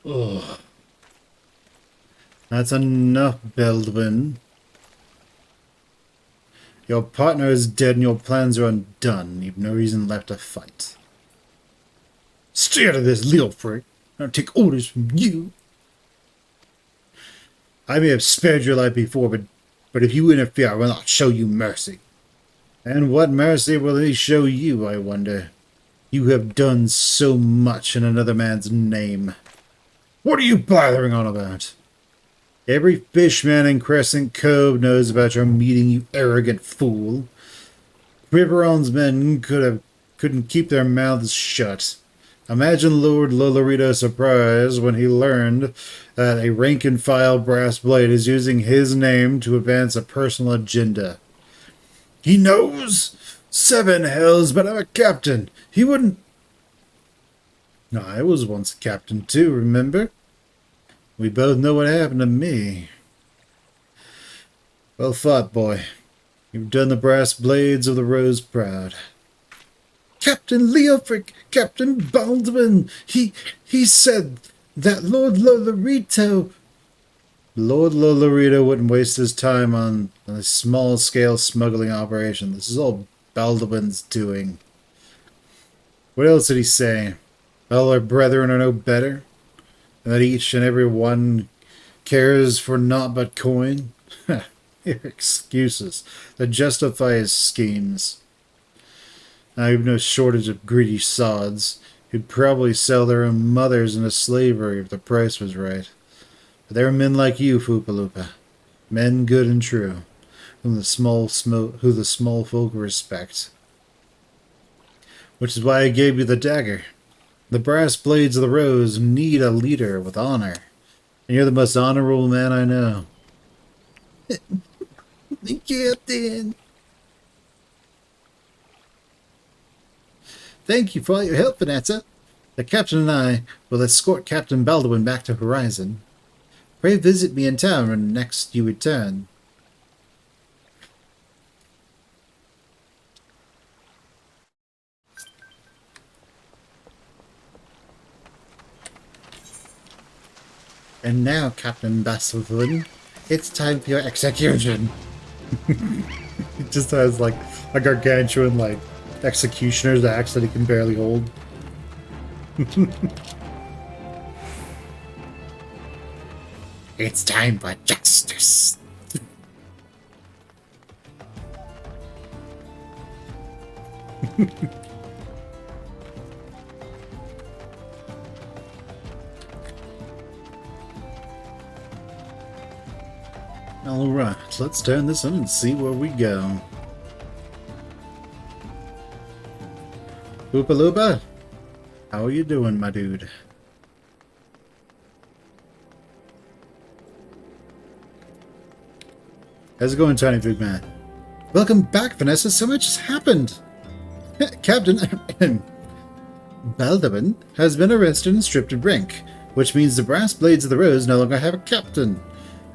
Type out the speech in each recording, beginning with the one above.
Oh, that's enough, Baldwin. Your partner is dead and your plans are undone. You've no reason left to fight. Stay out of this, Leofric. I don't take orders from you. I may have spared your life before, but if you interfere, I will not show you mercy. And what mercy will he show you, I wonder? You have done so much in another man's name. What are you blathering on about? Every fishman in Crescent Cove knows about your meeting, you arrogant fool. Riveron's men couldn't keep their mouths shut. Imagine Lord Lolorito's surprise when he learned that a rank-and-file brass blade is using his name to advance a personal agenda. He knows? 7 hells, but I'm a captain. He wouldn't... No, I was once a captain too, remember? We both know what happened to me. Well fought, boy. You've done the brass blades of the Rose proud. Captain Leofric, Captain Baldwin, he said that Lord Lolorito wouldn't waste his time on a small-scale smuggling operation. This is all Baldwin's doing. What else did he say? All our brethren are no better? And that each and every one cares for naught but coin? Your excuses that justify his schemes. I have no shortage of greedy sods who'd probably sell their own mothers into slavery if the price was right. But there are men like you, Foopaloopa. Men good and true, who the small folk respect. Which is why I gave you the dagger. The brass blades of the Rose need a leader with honor. And you're the most honorable man I know. Captain! Thank you for all your help, Vanessa. The captain and I will escort Captain Baldwin back to Horizon. Pray visit me in town when next you return. And now, Captain Baldwin, it's time for your execution. It just has like a gargantuan executioner's axe that he can barely hold. It's time for justice. Alright, let's turn this in and see where we go. Oopaloopa, how are you doing, my dude? How's it going, Tiny Food Man? Welcome back, Vanessa. So much has happened. Captain Baldwin has been arrested and stripped of rank, which means the brass blades of the Rose no longer have a captain.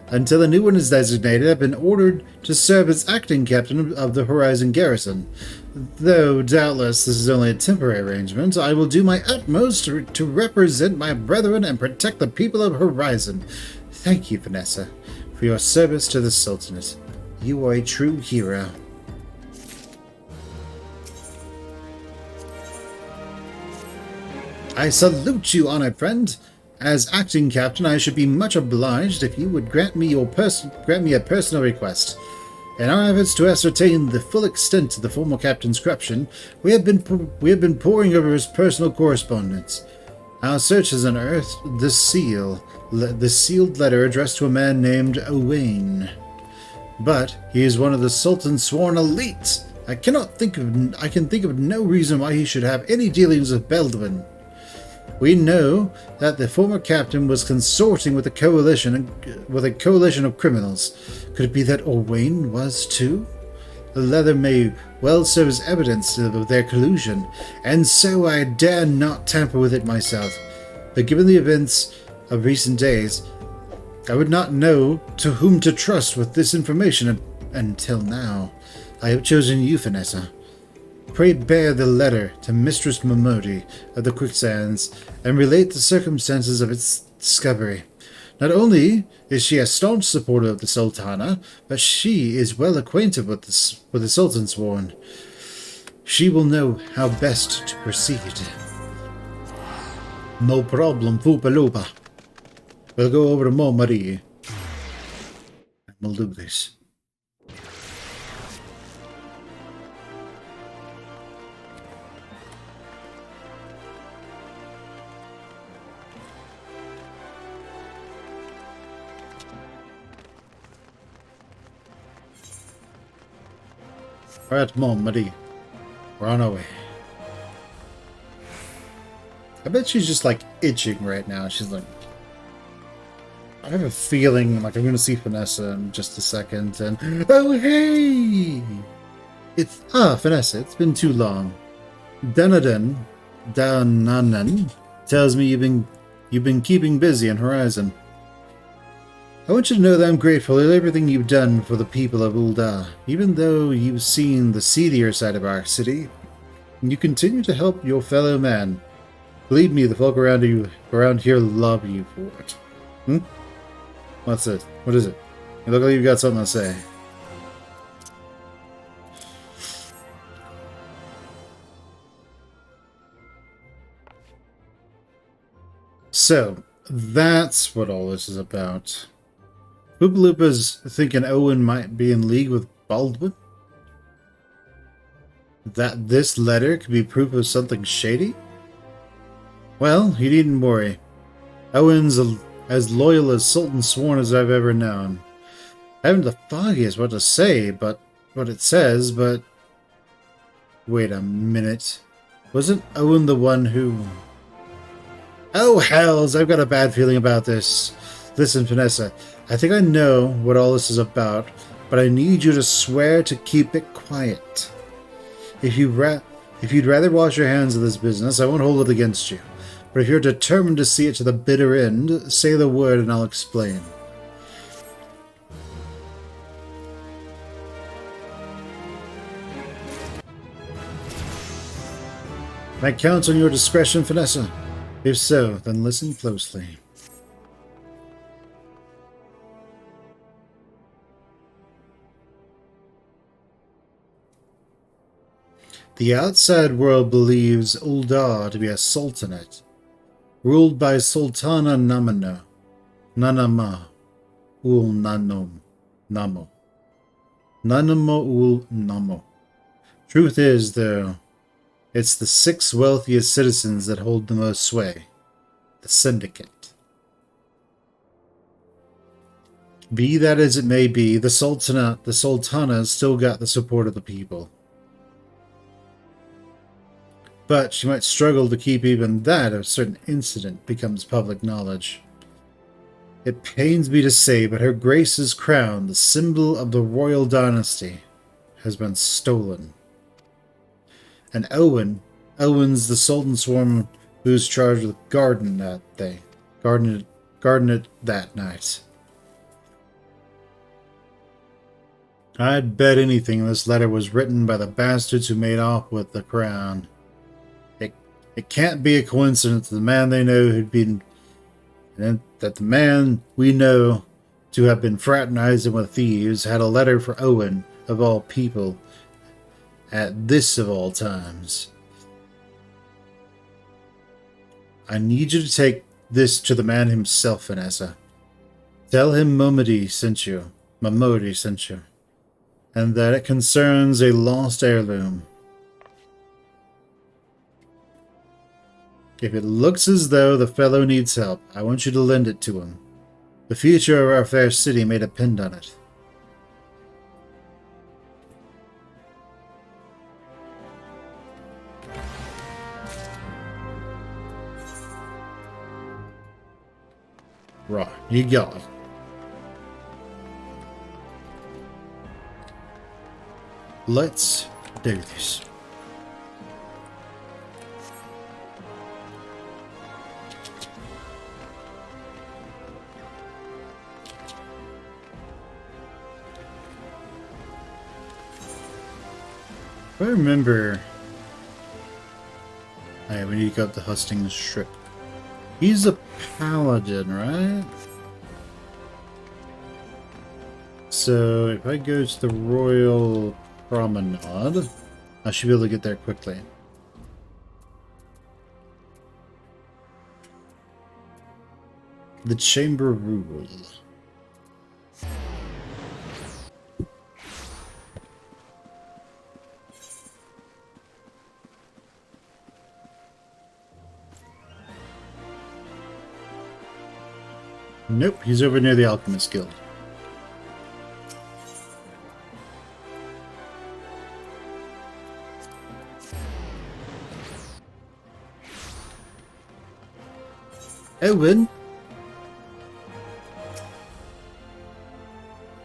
Until a new one is designated, I've been ordered to serve as acting captain of the Horizon Garrison. Though doubtless this is only a temporary arrangement, I will do my utmost to represent my brethren and protect the people of Horizon. Thank you, Vanessa, for your service to the Sultanate. You are a true hero. I salute you, honored friend. As acting captain, I should be much obliged if you would grant me a personal request. In our efforts to ascertain the full extent of the former captain's corruption, we have been poring over his personal correspondence. Our search has unearthed the sealed letter addressed to a man named Owain. But he is one of the Sultan's sworn elite. I can think of no reason why he should have any dealings with Baldwin. We know that the former captain was consorting with a coalition of criminals. Could it be that Owain was too? The leather may well serve as evidence of their collusion, and so I dare not tamper with it myself. But given the events of recent days, I would not know to whom to trust with this information, until now, I have chosen you, Vanessa. Pray bear the letter to Mistress Momodi of the Quicksands and relate the circumstances of its discovery. Not only is she a staunch supporter of the Sultana, but she is well acquainted with the Sultan's Sworn. She will know how best to proceed. No problem, Fupalupa. We'll go over to Momodi and we'll do this. Alright, Momodi. We're on our way. I bet she's just like itching right now. She's like, I have a feeling like I'm going to see Vanessa in just a second. And oh hey, it's Vanessa. It's been too long. Dunadan tells me you've been keeping busy on Horizon. I want you to know that I'm grateful for everything you've done for the people of Ul'Dah. Even though you've seen the seedier side of our city, you continue to help your fellow man. Believe me, the folk around here love you for it. What's it? What is it? You look like you've got something to say. So, that's what all this is about. Boopaloopa's thinking Owen might be in league with Baldwin? That this letter could be proof of something shady? Well, you needn't worry. Owen's as loyal as Sultan Sworn as I've ever known. I haven't the foggiest what to say, but what it says, but... Wait a minute. Wasn't Owen the one who... Oh, hells! I've got a bad feeling about this. Listen, Vanessa, I think I know what all this is about, but I need you to swear to keep it quiet. If you'd rather wash your hands of this business, I won't hold it against you. But if you're determined to see it to the bitter end, say the word and I'll explain. That counts on your discretion, Vanessa. If so, then listen closely. The outside world believes Ul'Dah to be a sultanate, ruled by Sultana Nanama Ul-Namo. Nanamo Ul-Namo. Truth is, though, it's the 6 wealthiest citizens that hold the most sway. The Syndicate. Be that as it may be, the Sultana still got the support of the people. But she might struggle to keep even that if a certain incident becomes public knowledge. It pains me to say, but Her Grace's crown, the symbol of the royal dynasty, has been stolen. And Owen's the Sultan's Sworn who's charged with guarding it that night. I'd bet anything this letter was written by the bastards who made off with the crown. It can't be a coincidence that the man they know that the man we know to have been fraternizing with thieves had a letter for Owen, of all people, at this of all times. I need you to take this to the man himself, Vanessa. Tell him Momodi sent you, and that it concerns a lost heirloom. If it looks as though the fellow needs help, I want you to lend it to him. The future of our fair city may depend on it. Right, you got it. Let's do this. I remember... Oh, yeah, we need to go up to Husting's ship. He's a paladin, right? So, if I go to the Royal Promenade, I should be able to get there quickly. The Chamber Rule. Nope, he's over near the Alchemist Guild. Owen?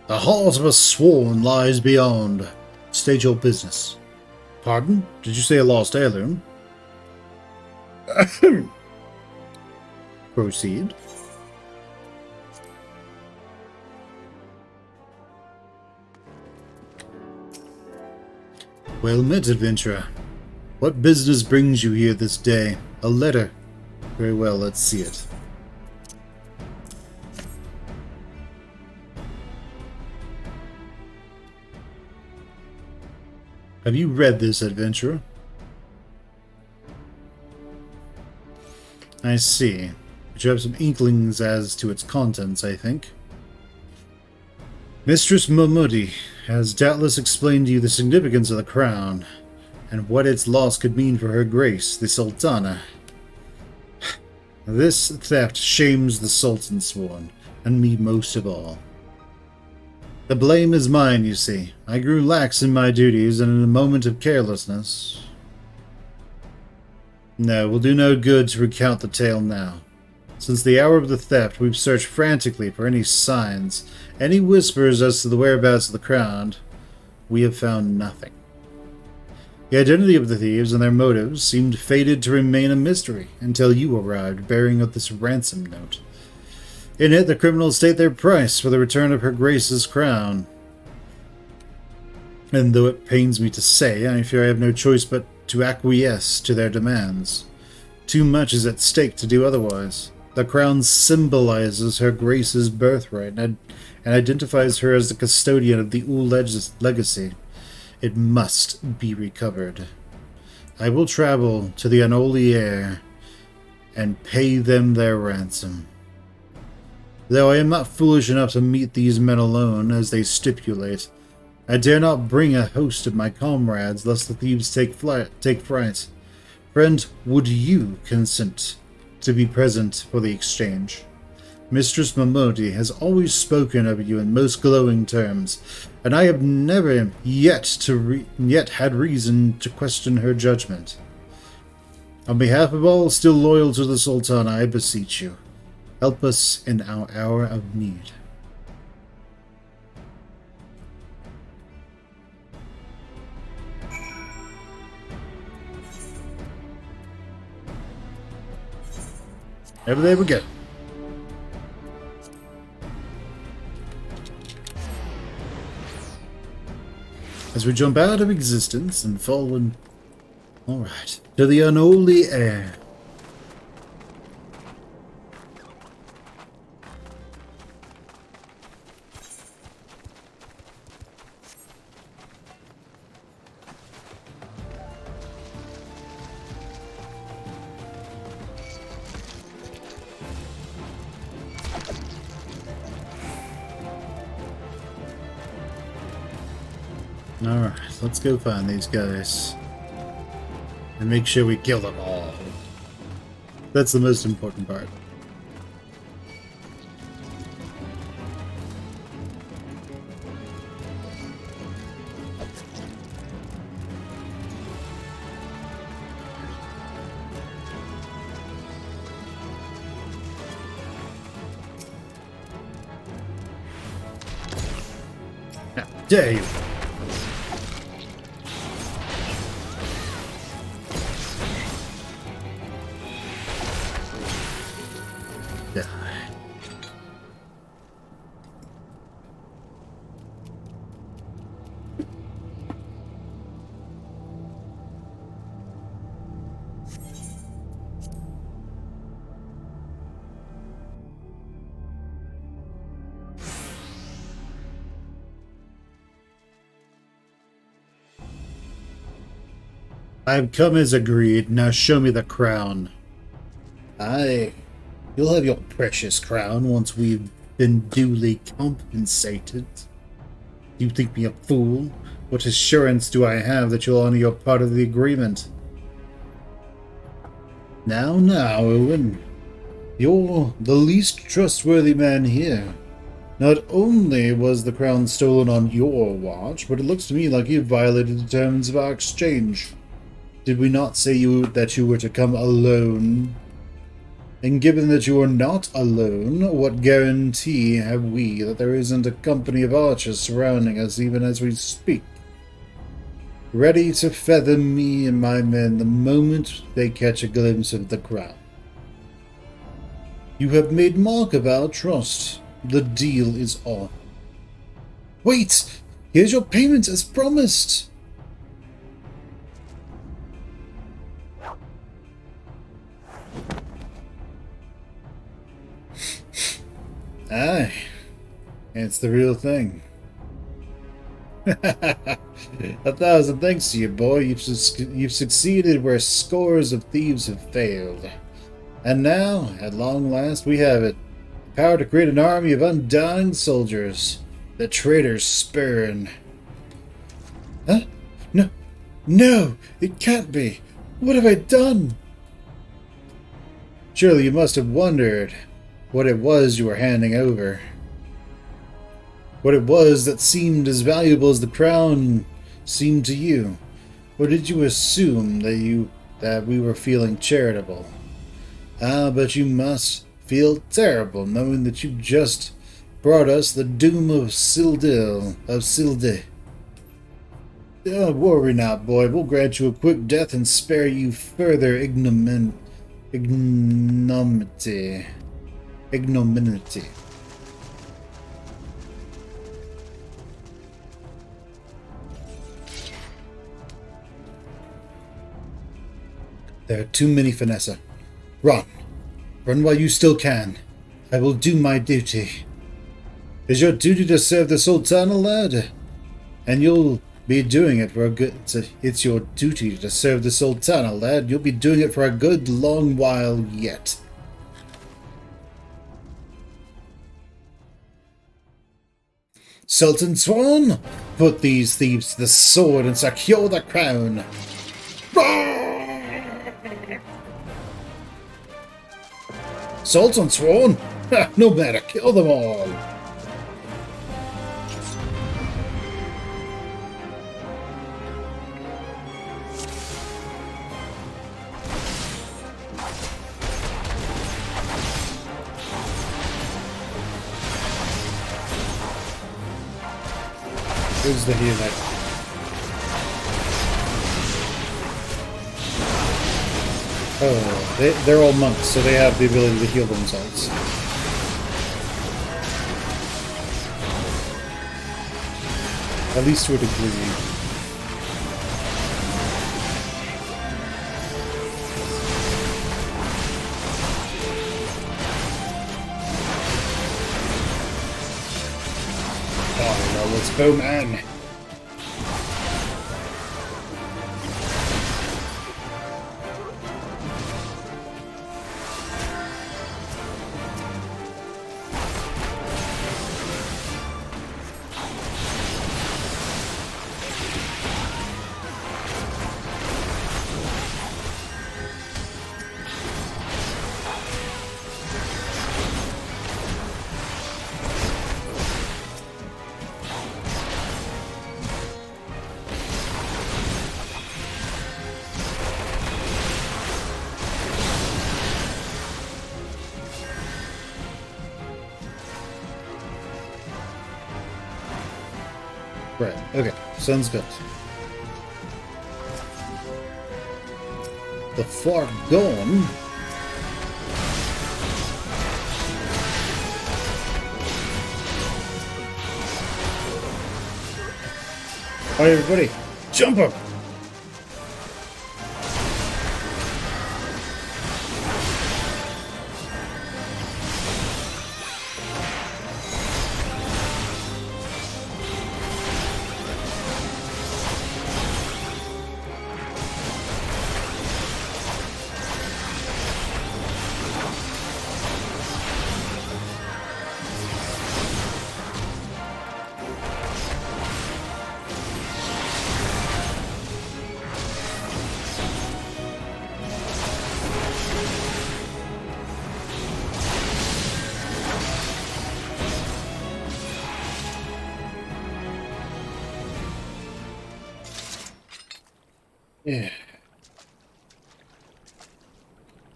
The heart of a sworn lies beyond. State your business. Pardon? Did you say a lost heirloom? Proceed. Well met, adventurer. What business brings you here this day? A letter. Very well, let's see it. Have you read this, adventurer? I see. But you have some inklings as to its contents, I think. Mistress Momodi has doubtless explained to you the significance of the crown, and what its loss could mean for her grace, the Sultana. This theft shames the Sultan Sworn, and me most of all. The blame is mine, you see. I grew lax in my duties, and in a moment of carelessness... No, it will do no good to recount the tale now. Since the hour of the theft, we've searched frantically for any signs, any whispers as to the whereabouts of the crown. We have found nothing. The identity of the thieves and their motives seemed fated to remain a mystery until you arrived bearing up this ransom note. In it, the criminals state their price for the return of Her Grace's crown. And though it pains me to say, I fear I have no choice but to acquiesce to their demands. Too much is at stake to do otherwise. The crown symbolizes Her Grace's birthright and identifies her as the custodian of the Ul'Dah legacy. It must be recovered. I will travel to the unholy heir and pay them their ransom. Though I am not foolish enough to meet these men alone, as they stipulate, I dare not bring a host of my comrades, lest the thieves take fright. Friend, would you consent to be present for the exchange? Mistress Momodi has always spoken of you in most glowing terms, and I have never yet had reason to question her judgment. On behalf of all still loyal to the Sultan, I beseech you, help us in our hour of need. Over there we go. As we jump out of existence and fall in... Alright. To the unholy heir. Alright, let's go find these guys. And make sure we kill them all. That's the most important part. How dare you! I've come as agreed. Now show me the crown. Aye, you'll have your precious crown once we've been duly compensated. You think me a fool? What assurance do I have that you'll honor your part of the agreement? Now, Owen. You're the least trustworthy man here. Not only was the crown stolen on your watch, but it looks to me like you violated the terms of our exchange. Did we not say that you were to come alone? And given that you are not alone, what guarantee have we that there isn't a company of archers surrounding us even as we speak, ready to feather me and my men the moment they catch a glimpse of the crown? You have made mark of our trust. The deal is on. Wait! Here's your payment as promised! Aye, it's the real thing. 1,000 thanks to you, boy. You've succeeded where scores of thieves have failed. And now, at long last, we have it. The power to create an army of undying soldiers. The traitors spurn. Huh? No, it can't be. What have I done? Surely you must have wondered what it was you were handing over. What it was that seemed as valuable as the crown seemed to you. Or did you assume that we were feeling charitable? Ah, but you must feel terrible knowing that you just brought us the doom of Ul'Dah. Don't worry now, boy. We'll grant you a quick death and spare you further ignominy. There are too many, Vanessa. Run. Run while you still can. I will do my duty. It's your duty to serve the Sultana, lad. And you'll be doing it for a good... It's your duty to serve the Sultana, lad. You'll be doing it for a good long while yet. Sultan Swan, put these thieves to the sword and secure the crown. Sultan Swan? No matter, kill them all. Who's the healer? Oh, they're all monks, so they have the ability to heal themselves. At least to a degree. Oh no, let's go, man! Right, okay, sounds good. The fort gone. Alright, everybody, jump up! Yeah.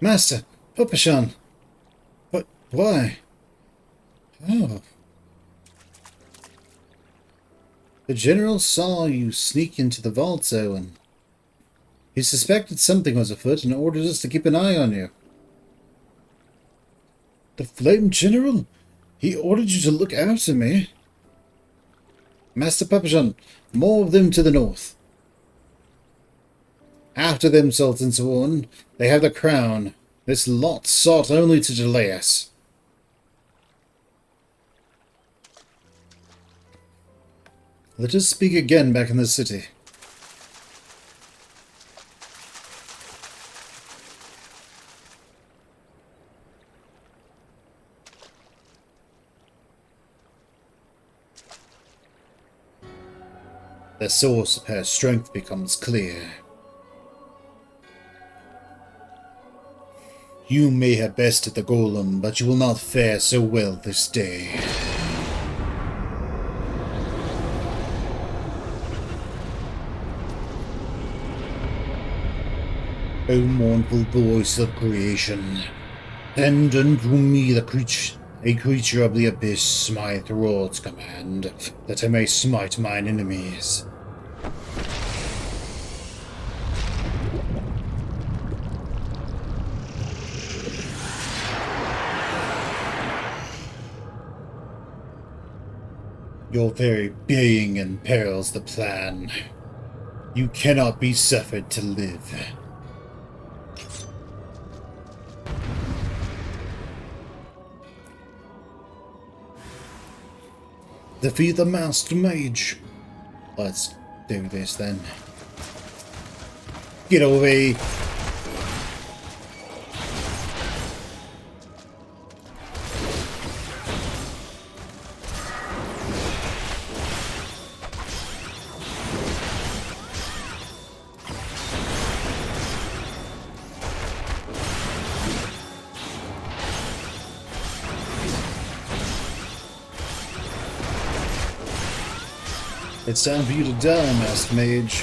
Master, Papashan. But why? Oh. The general saw you sneak into the vault, Owen. He suspected something was afoot and ordered us to keep an eye on you. The Flame General? He ordered you to look after me? Master Papashan, more of them to the north. After them, Sultan Sworn. They have the crown. This lot sought only to delay us. Let us speak again back in the city. The source of her strength becomes clear. You may have bested the golem, but you will not fare so well this day. O mournful voice of creation, send unto me a creature of the abyss, my throat's command, that I may smite mine enemies. Your very being imperils the plan. You cannot be suffered to live. Defeat the Master Mage. Let's do this then. Get away. It's time for you to die, Master Mage.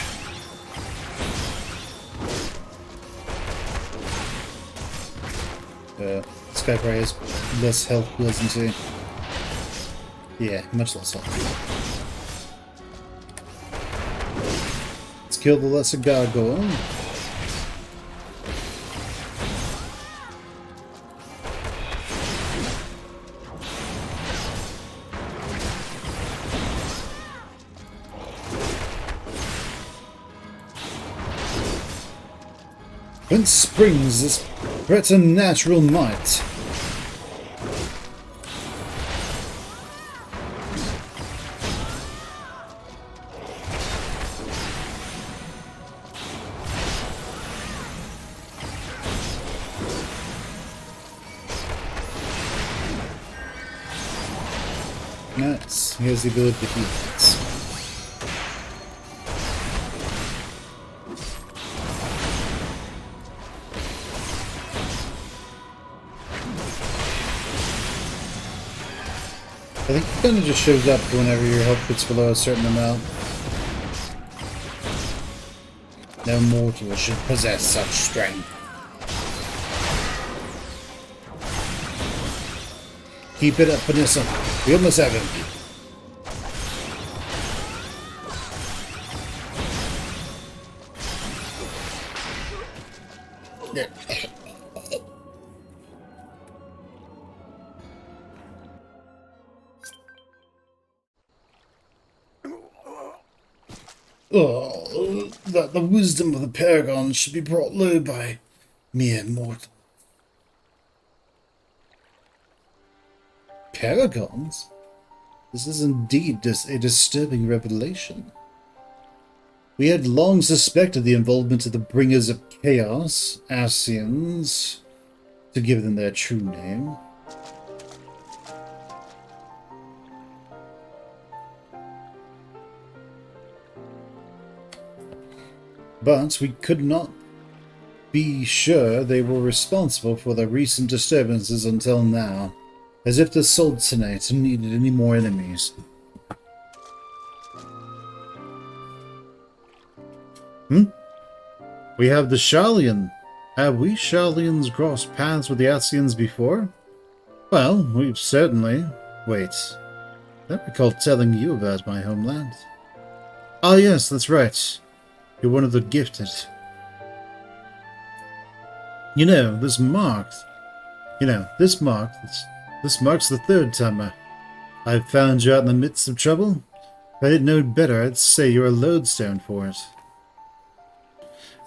Skyfire has less health, doesn't he? Yeah, much less health. Let's kill the lesser gargoyle. Whence springs this preternatural might? Nice. He has the ability to heal it. I think it kind of just shows up whenever your health gets below a certain amount. No mortal should possess such strength. Keep it up, Vanessa. We almost have him. Oh, that the wisdom of the Paragon should be brought low by mere mortal. Paragons? This is indeed a disturbing revelation. We had long suspected the involvement of the Bringers of Chaos, Asians, to give them their true name. But we could not be sure they were responsible for the recent disturbances until now, as if the Sultanate needed any more enemies. We have the Sharlayan. Have we Sharlayans crossed paths with the Ascians before? Well, we've certainly... Wait. I don't recall telling you about my homeland. Ah, yes, that's right. You're one of the gifted. This marks the third time I've found you out in the midst of trouble. If I didn't know better, I'd say you're a lodestone for it.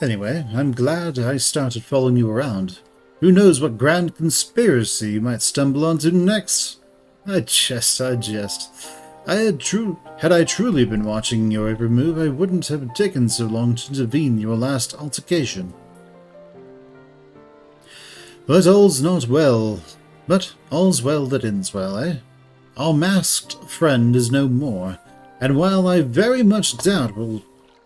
Anyway, I'm glad I started following you around. Who knows what grand conspiracy you might stumble onto next? I jest. Had I truly been watching your every move, I wouldn't have taken so long to intervene in your last altercation. But all's well that ends well, eh? Our masked friend is no more, and while I very much doubt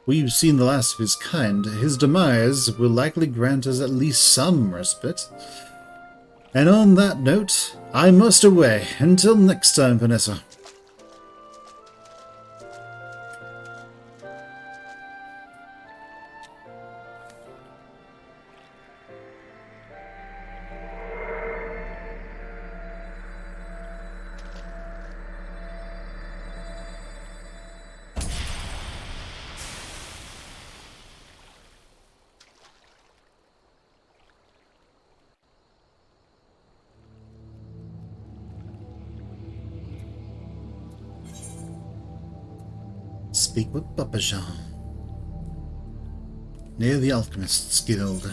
we've seen the last of his kind, his demise will likely grant us at least some respite. And on that note, I must away. Until next time, Vanessa. Speak with Papa Jean. Near the Alchemist's Guild.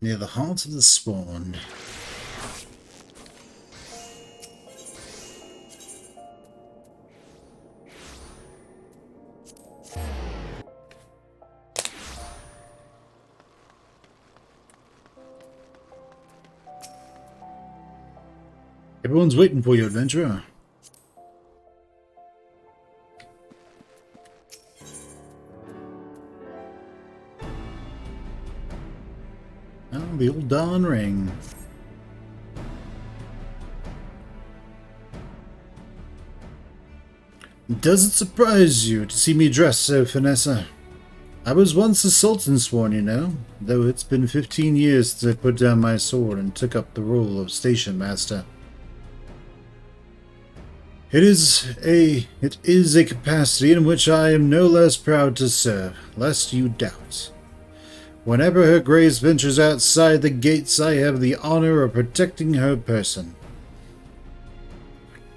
Near the heart of the Sworn. Everyone's waiting for you, adventurer. Oh, the Ul'Dah ring. Does it surprise you to see me dressed so, Vanessa? I was once a Sultan Sworn, though it's been 15 years since I put down my sword and took up the role of station master. It is a capacity in which I am no less proud to serve, lest you doubt. Whenever Her Grace ventures outside the gates, I have the honor of protecting her person.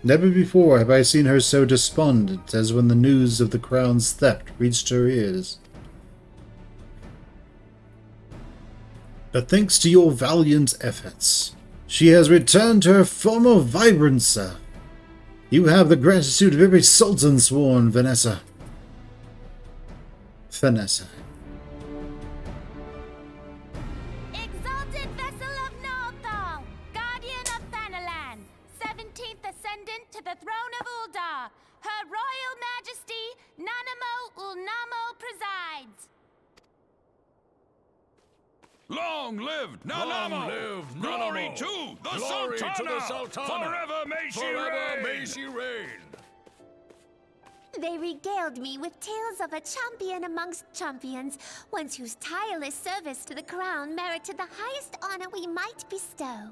Never before have I seen her so despondent as when the news of the crown's theft reached her ears. But thanks to your valiant efforts, she has returned to her former vibrant self. You have the gratitude of every Sultan Sworn, Vanessa. Vanessa. Exalted vessel of Ul'Dah, guardian of Thanalan, 17th ascendant to the throne of Ul'Dah, Her Royal Majesty Nanamo Ul'Namo presides. Long live Nanamo! Long live Glory Nanamo! to the Glory Sultana! to the Sultana! Forever may she Forever reign! may she reign! They regaled me with tales of a champion amongst champions, once whose tireless service to the crown merited the highest honor we might bestow.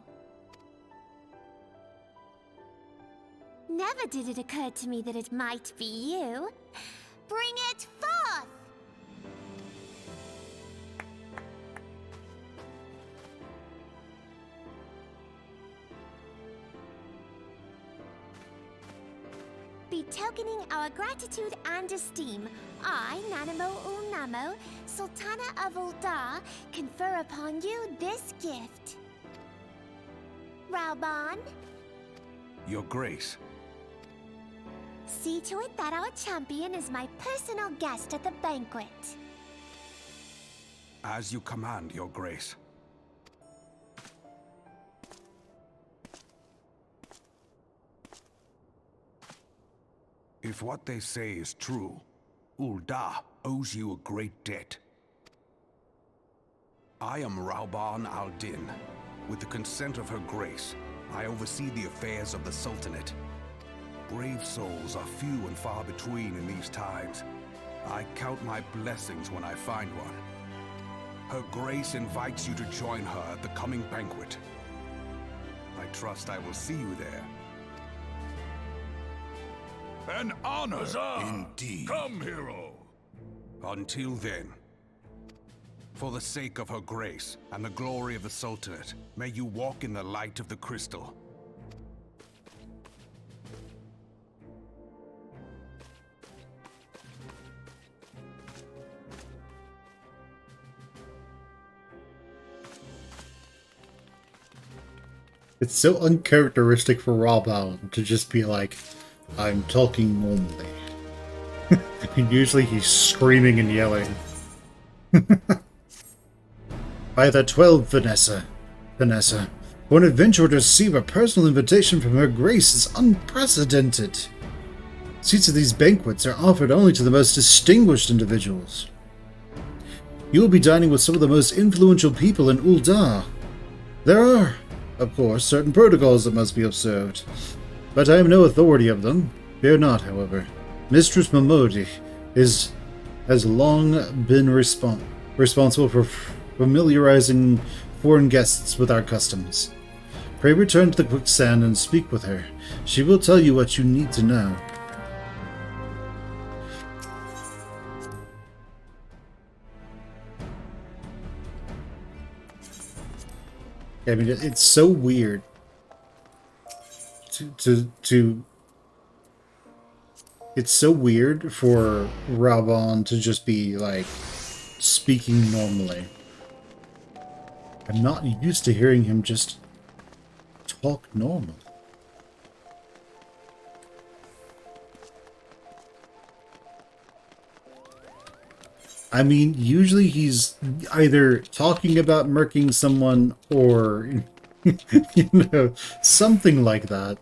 Never did it occur to me that it might be you. Bring it forth! Betokening our gratitude and esteem, I, Nanamo Ul'Namo, Sultana of Ul'Dah, confer upon you this gift. Raoban, Your Grace. see to it that our champion is my personal guest at the banquet. As you command, Your Grace. If what they say is true, Ul'Dah owes you a great debt. I am Raoban al-Din. With the consent of Her Grace, I oversee the affairs of the Sultanate. Brave souls are few and far between in these times. I count my blessings when I find one. Her Grace invites you to join her at the coming banquet. I trust I will see you there. An honor! Huzzah! Indeed. Come, hero! Until then, for the sake of Her Grace and the glory of the Sultanate, may you walk in the light of the crystal. It's so uncharacteristic for Raban to just be like, I'm talking normally. And usually he's screaming and yelling. By the 12, Vanessa. Vanessa, for an adventurer to receive a personal invitation from Her Grace is unprecedented. Seats at these banquets are offered only to the most distinguished individuals. You will be dining with some of the most influential people in Ul'Dah. There are, of course, certain protocols that must be observed, but I am no authority of them. Fear not, however. Mistress Momodi has long been responsible for familiarizing foreign guests with our customs. Pray return to the quicksand and speak with her. She will tell you what you need to know. I mean, it's so weird it's so weird for Raban to just be like speaking normally. I'm not used to hearing him just talk normal. I mean, usually he's either talking about murking someone or, you know, something like that.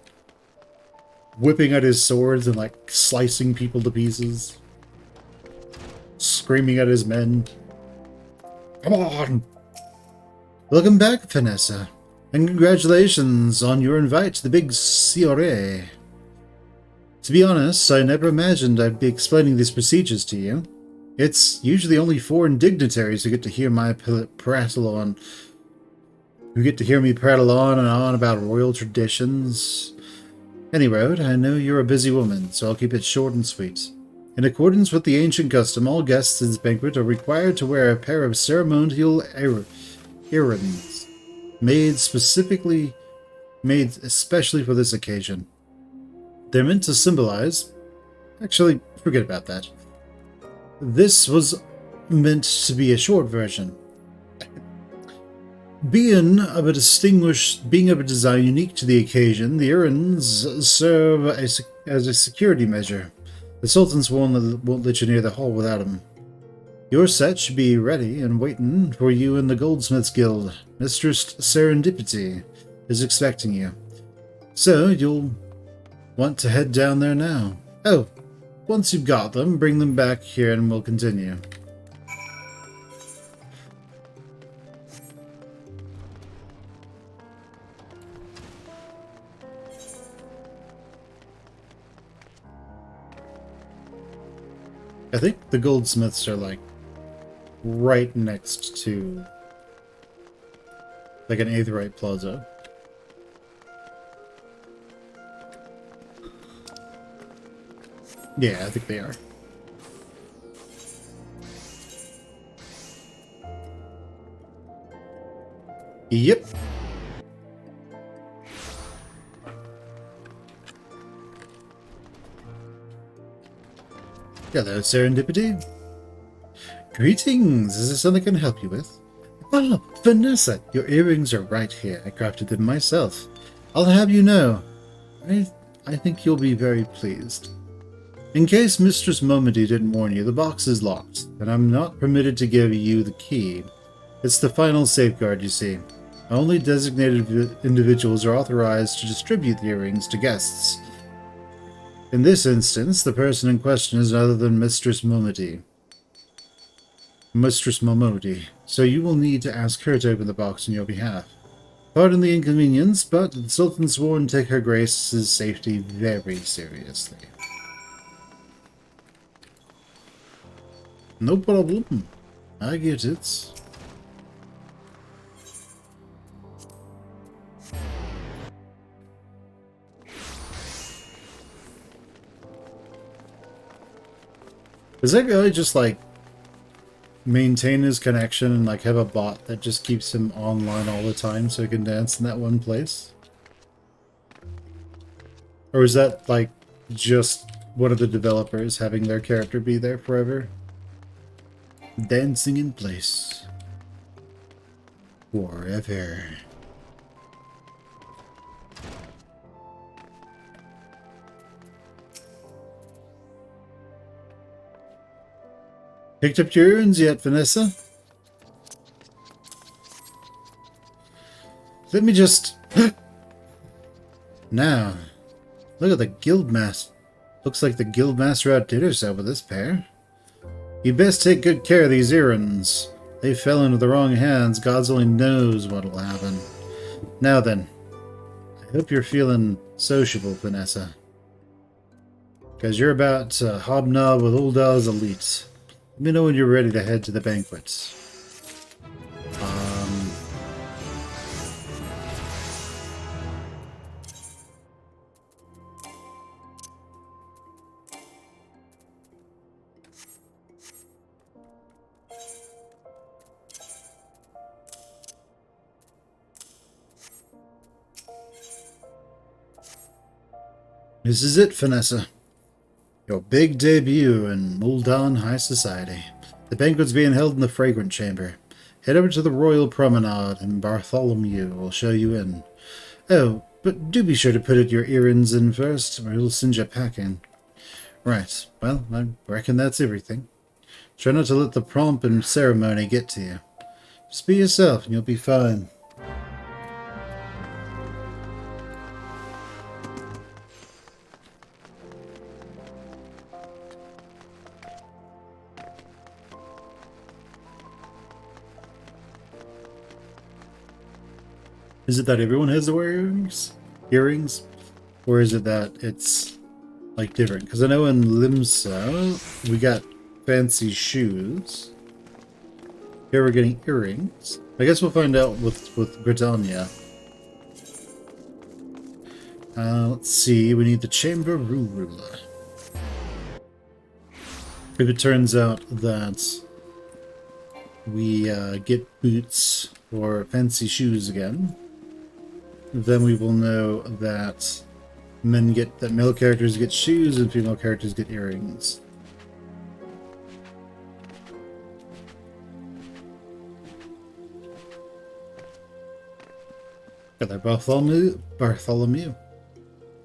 Whipping out his swords and, like, slicing people to pieces. Screaming at his men. Come on! Welcome back, Vanessa. And congratulations on your invite to the big soirée. To be honest, I never imagined I'd be explaining these procedures to you. It's usually only foreign dignitaries who get to hear my prattle on. Who get to hear me prattle on and on about royal traditions. Anyway, I know you're a busy woman, so I'll keep it short and sweet. In accordance with the ancient custom, all guests at this banquet are required to wear a pair of ceremonial earrings, made especially for this occasion. They're meant to symbolize... Actually, forget about that. This was meant to be a short version. Being of a design unique to the occasion, the earrings serve as a security measure. The Sultan's won't let you near the hall without them. Your set should be ready and waiting for you in the Goldsmiths Guild. Mistress Serendipity is expecting you. So, you'll want to head down there now. Oh, once you've got them, bring them back here and we'll continue. I think the goldsmiths are like right next to like an Aetherite plaza. Yeah, I think they are. Yep. Hello, Serendipity. Greetings. Is there something I can help you with? Oh, Vanessa, your earrings are right here. I crafted them myself. I'll have you know, I think you'll be very pleased. In case Mistress Momody didn't warn you, the box is locked, and I'm not permitted to give you the key. It's the final safeguard, you see. Only designated individuals are authorized to distribute the earrings to guests. In this instance, the person in question is none other than Mistress Momody. So you will need to ask her to open the box on your behalf. Pardon the inconvenience, but the Sultan sworn to take Her Grace's safety very seriously. No problem. I get it. Does that guy just, like, maintain his connection and, like, have a bot that just keeps him online all the time so he can dance in that one place? Or is that, like, just one of the developers having their character be there forever? Dancing in place. Forever. Picked up your urns yet, Vanessa? Let me just... Now, look at the guildmaster. Looks like the guildmaster outdid herself with this pair. You'd best take good care of these errands. They fell into the wrong hands. God's only knows what'll happen. Now then, I hope you're feeling sociable, Vanessa. Because you're about to hobnob with Ul'Dah's elite. Let me know when you're ready to head to the banquet. This is it, Vanessa. Your big debut in Ul'Dah High Society. The banquet's being held in the Fragrant Chamber. Head over to the Royal Promenade and Bartholomew will show you in. Oh, but do be sure to put out your errands in first, or he'll send you packing. Right, well, I reckon that's everything. Try not to let the pomp and ceremony get to you. Just be yourself and you'll be fine. Is it that everyone has to wear earrings? Or is it that it's, like, different? Because I know in Limsa, we got fancy shoes. Here we're getting earrings. I guess we'll find out with Britannia. Let's see. We need the Chamber Ruler. If it turns out that we get boots or fancy shoes again, then we will know that male characters get shoes and female characters get earrings. Got Bartholomew.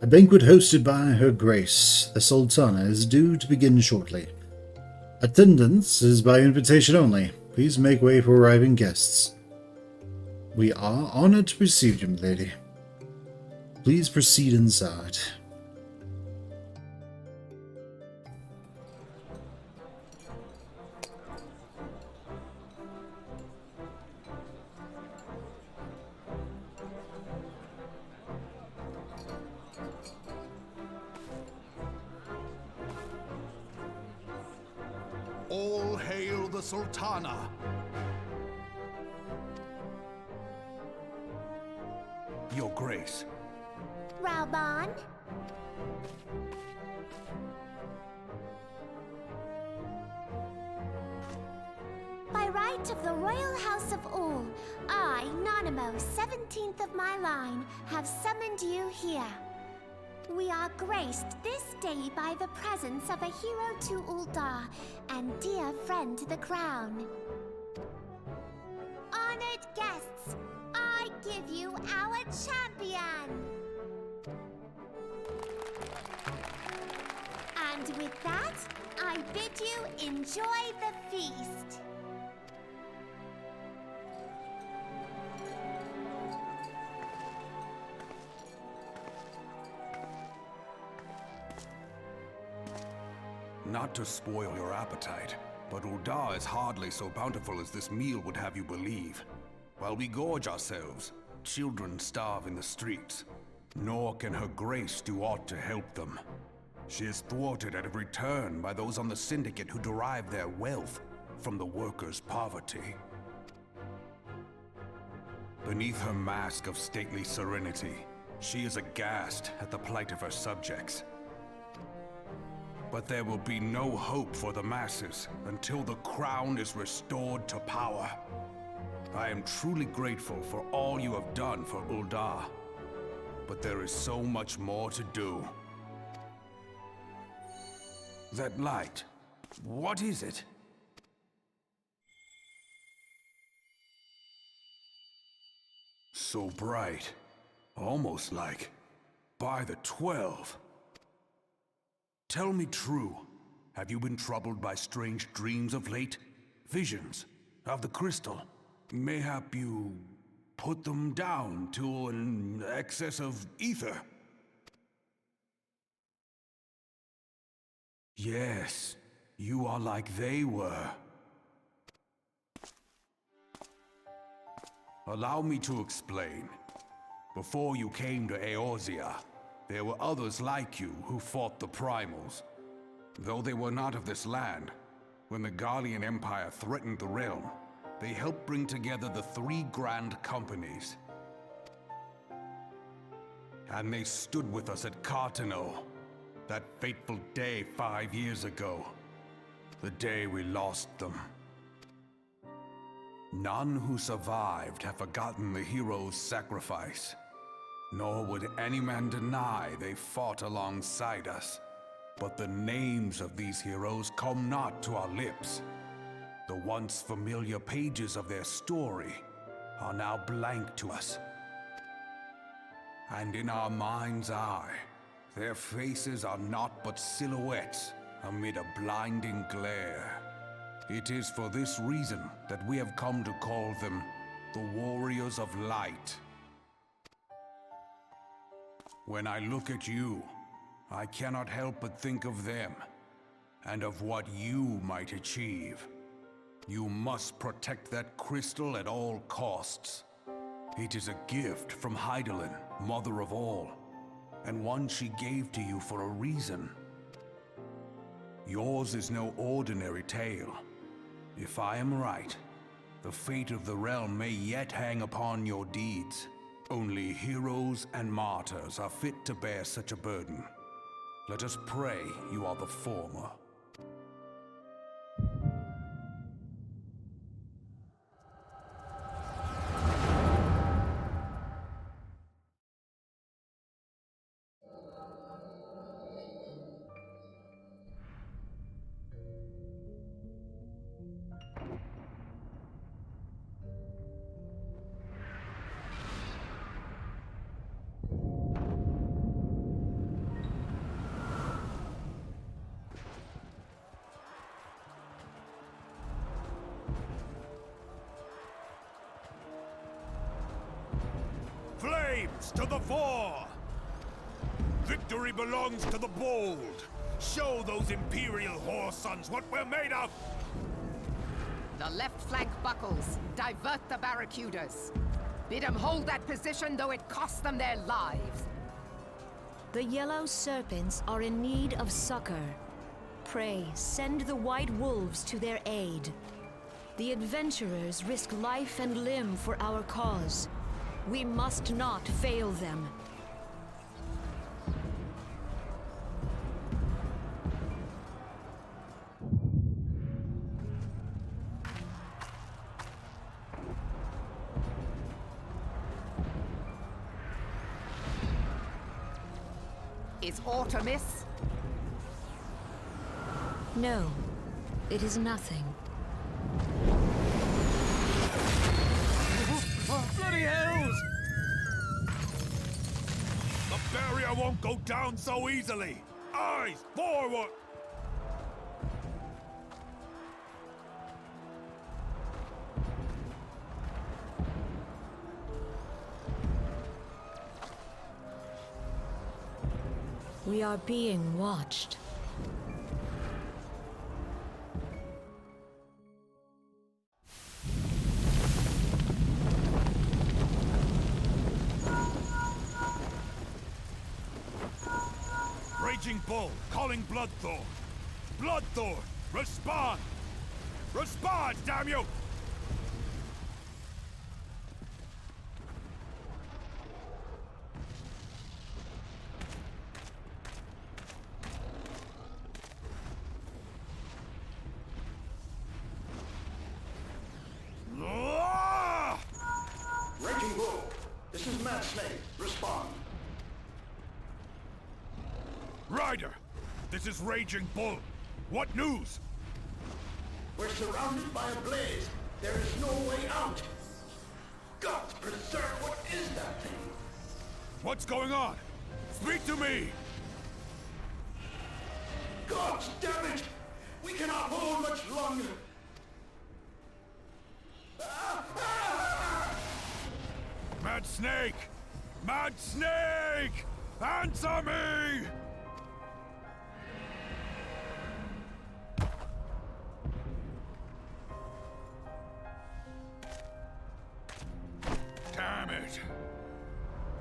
A banquet hosted by Her Grace, the Sultana, is due to begin shortly. Attendance is by invitation only. Please make way for arriving guests. We are honored to receive you, milady. Please proceed inside. All hail the Sultana! Your Grace. Raoban? By right of the Royal House of Ul, I, Nanamo, 17th of my line, have summoned you here. We are graced this day by the presence of a hero to Ul'Dah and dear friend to the crown. Honored guests, I give you our champion! And with that, I bid you enjoy the feast. Not to spoil your appetite, but Ul'Dah is hardly so bountiful as this meal would have you believe. While we gorge ourselves, children starve in the streets, nor can her grace do aught to help them. She is thwarted at every turn by those on the Syndicate who derive their wealth from the workers' poverty. Beneath her mask of stately serenity, she is aghast at the plight of her subjects. But there will be no hope for the masses until the crown is restored to power. I am truly grateful for all you have done for Ul'Dah, but there is so much more to do. That light, what is it? So bright, almost like by the 12. Tell me true, have you been troubled by strange dreams of late? Visions of the crystal? Mayhap you put them down to an excess of ether? Yes, you are like they were. Allow me to explain. Before you came to Eorzea, there were others like you who fought the Primals. Though they were not of this land, when the Garlean Empire threatened the realm, they helped bring together the 3 grand companies. And they stood with us at Cartano, that fateful day 5 years ago. The day we lost them. None who survived have forgotten the hero's sacrifice. Nor would any man deny they fought alongside us. But the names of these heroes come not to our lips. The once familiar pages of their story are now blank to us. And in our mind's eye, their faces are naught but silhouettes amid a blinding glare. It is for this reason that we have come to call them the Warriors of Light. When I look at you, I cannot help but think of them, and of what you might achieve. You must protect that crystal at all costs. It is a gift from Hydaelyn, Mother of All, and one she gave to you for a reason. Yours is no ordinary tale. If I am right, the fate of the realm may yet hang upon your deeds. Only heroes and martyrs are fit to bear such a burden. Let us pray you are the former. Flames to the fore! Victory belongs to the bold! Show those Imperial whore sons what we're made of! The left flank buckles. Divert the barracudas. Bid them hold that position, though it costs them their lives. The yellow serpents are in need of succor. Pray, send the white wolves to their aid. The adventurers risk life and limb for our cause. We must not fail them. Is aught amiss? No, it is nothing. Bloody hells! The barrier won't go down so easily! Eyes forward! We are being watched. Raging Bull, calling Bloodthorn. Bloodthorn, respond! Respond, damn you! Raging Bull, this is Mad Snake. Respond. Ryder, this is Raging Bull. What news? We're surrounded by a blaze. There is no way out. God preserve, what is that thing? What's going on? Speak to me! God damn it! We cannot hold much longer. Mad Snake! Mad Snake! Answer me! Damn it!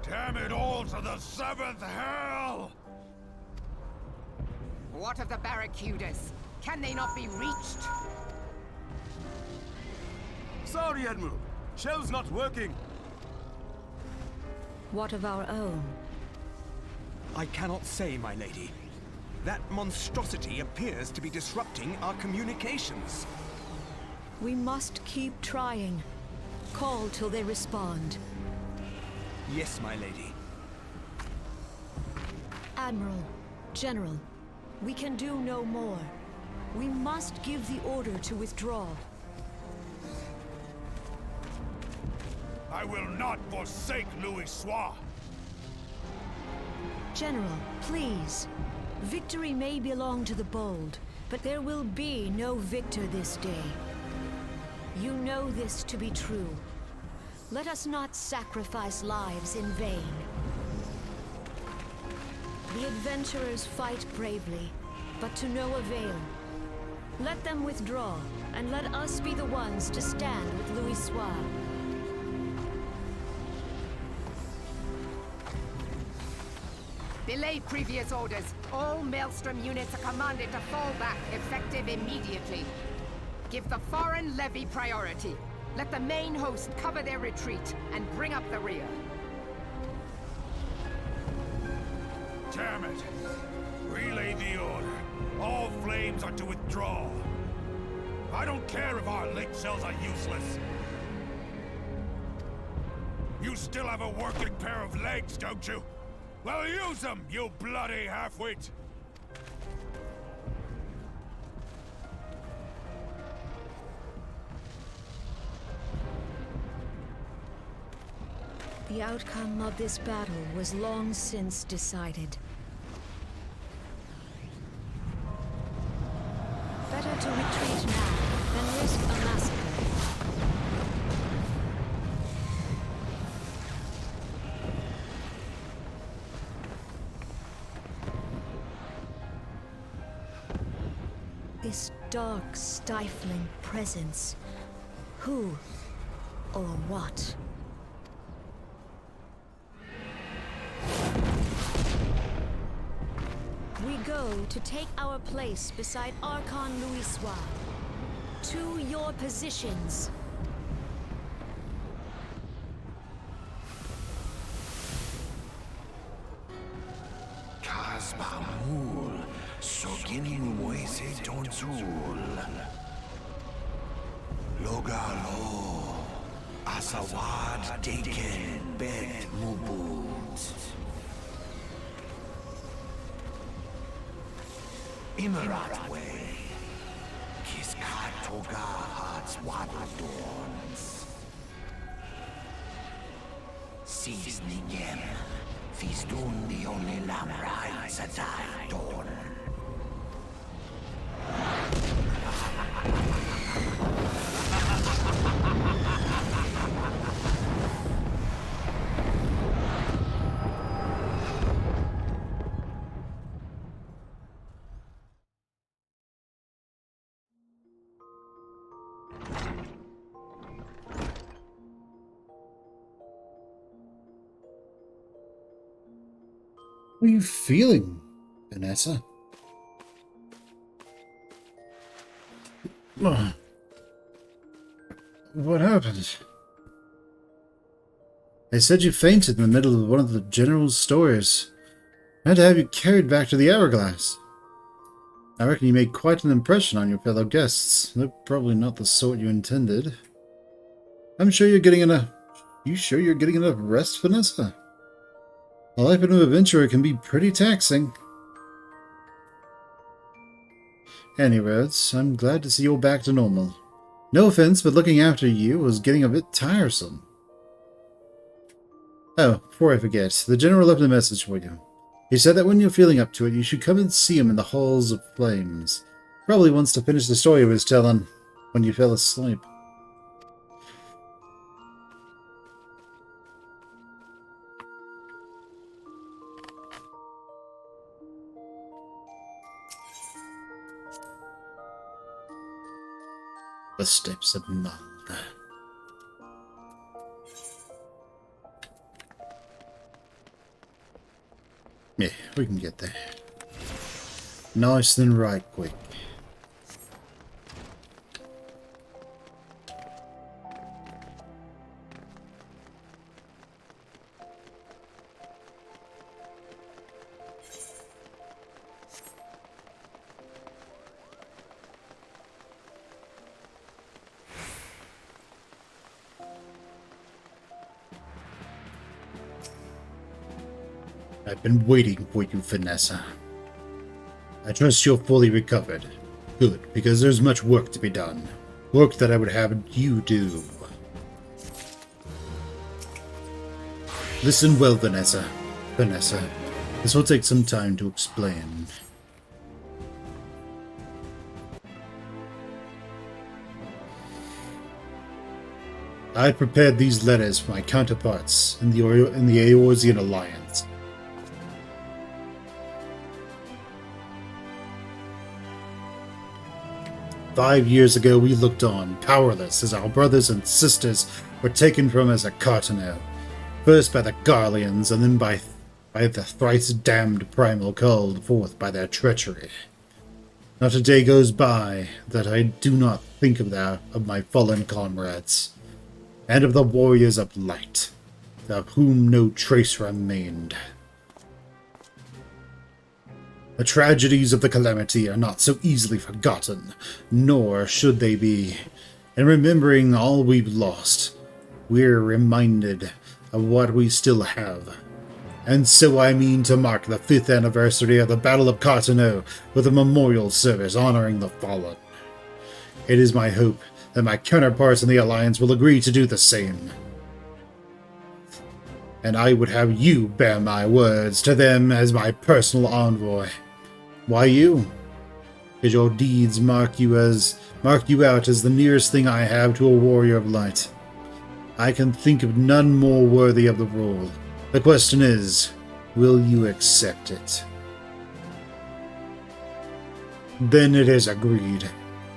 Damn it all to the seventh hell! What of the Barracudas? Can they not be reached? Sorry, Admiral. Shell's not working. What of our own? I cannot say, my lady. That monstrosity appears to be disrupting our communications. We must keep trying. Call till they respond. Yes, my lady. Admiral, General, we can do no more. We must give the order to withdraw. I will not forsake Louis Soir! General, please. Victory may belong to the bold, but there will be no victor this day. You know this to be true. Let us not sacrifice lives in vain. The adventurers fight bravely, but to no avail. Let them withdraw, and let us be the ones to stand with Louis Soir. Belay previous orders. All Maelstrom units are commanded to fall back, effective immediately. Give the foreign levy priority. Let the main host cover their retreat and bring up the rear. Damn it! Relay the order. All flames are to withdraw. I don't care if our link cells are useless. You still have a working pair of legs, don't you? Well, use them, you bloody half-wit! The outcome of this battle was long since decided. Better to retreat now than risk a massacre. This dark, stifling presence. Who or what? We go to take our place beside Archon Louis Soir. To your positions. Kasba Mul, Sogin Moise Tonzul. Logalo, Asawad Deken Bet Mubut. Imirat Way, Kiskatoga Hearts Wadadorns. Seasoning Feastun the only Lamra Satai Dorn. How are you feeling, Vanessa? What happened? They said you fainted in the middle of one of the general's stores. I had to have you carried back to the Hourglass. I reckon you made quite an impression on your fellow guests. They're probably not the sort you intended. I'm sure you're getting enough. You sure you're getting enough rest, Vanessa? A life of an adventurer can be pretty taxing. Anyways, I'm glad to see you're back to normal. No offense, but looking after you was getting a bit tiresome. Oh, before I forget, the General left a message for you. He said that when you're feeling up to it, you should come and see him in the Halls of Flames. Probably wants to finish the story he was telling when you fell asleep. The steps of Ul'Dah. Yeah, we can get there. Nice and right quick. I've been waiting for you, Vanessa. I trust you're fully recovered. Good, because there's much work to be done. Work that I would have you do. Listen well, Vanessa. Vanessa, this will take some time to explain. I prepared these letters for my counterparts in the Eorzean Alliance. "5 years ago, we looked on, powerless, as our brothers and sisters were taken from us at Cartano, first by the Garleans, and then by the thrice-damned Primal called forth by their treachery. Not a day goes by that I do not think of my fallen comrades, and of the warriors of light, of whom no trace remained. The tragedies of the Calamity are not so easily forgotten, nor should they be. In remembering all we've lost, we're reminded of what we still have. And so I mean to mark the 5th anniversary of the Battle of Cartano with a memorial service honoring the fallen. It is my hope that my counterparts in the Alliance will agree to do the same. And I would have you bear my words to them as my personal envoy. Why you? Because your deeds mark you out as the nearest thing I have to a warrior of light. I can think of none more worthy of the role. The question is, will you accept it? Then it is agreed.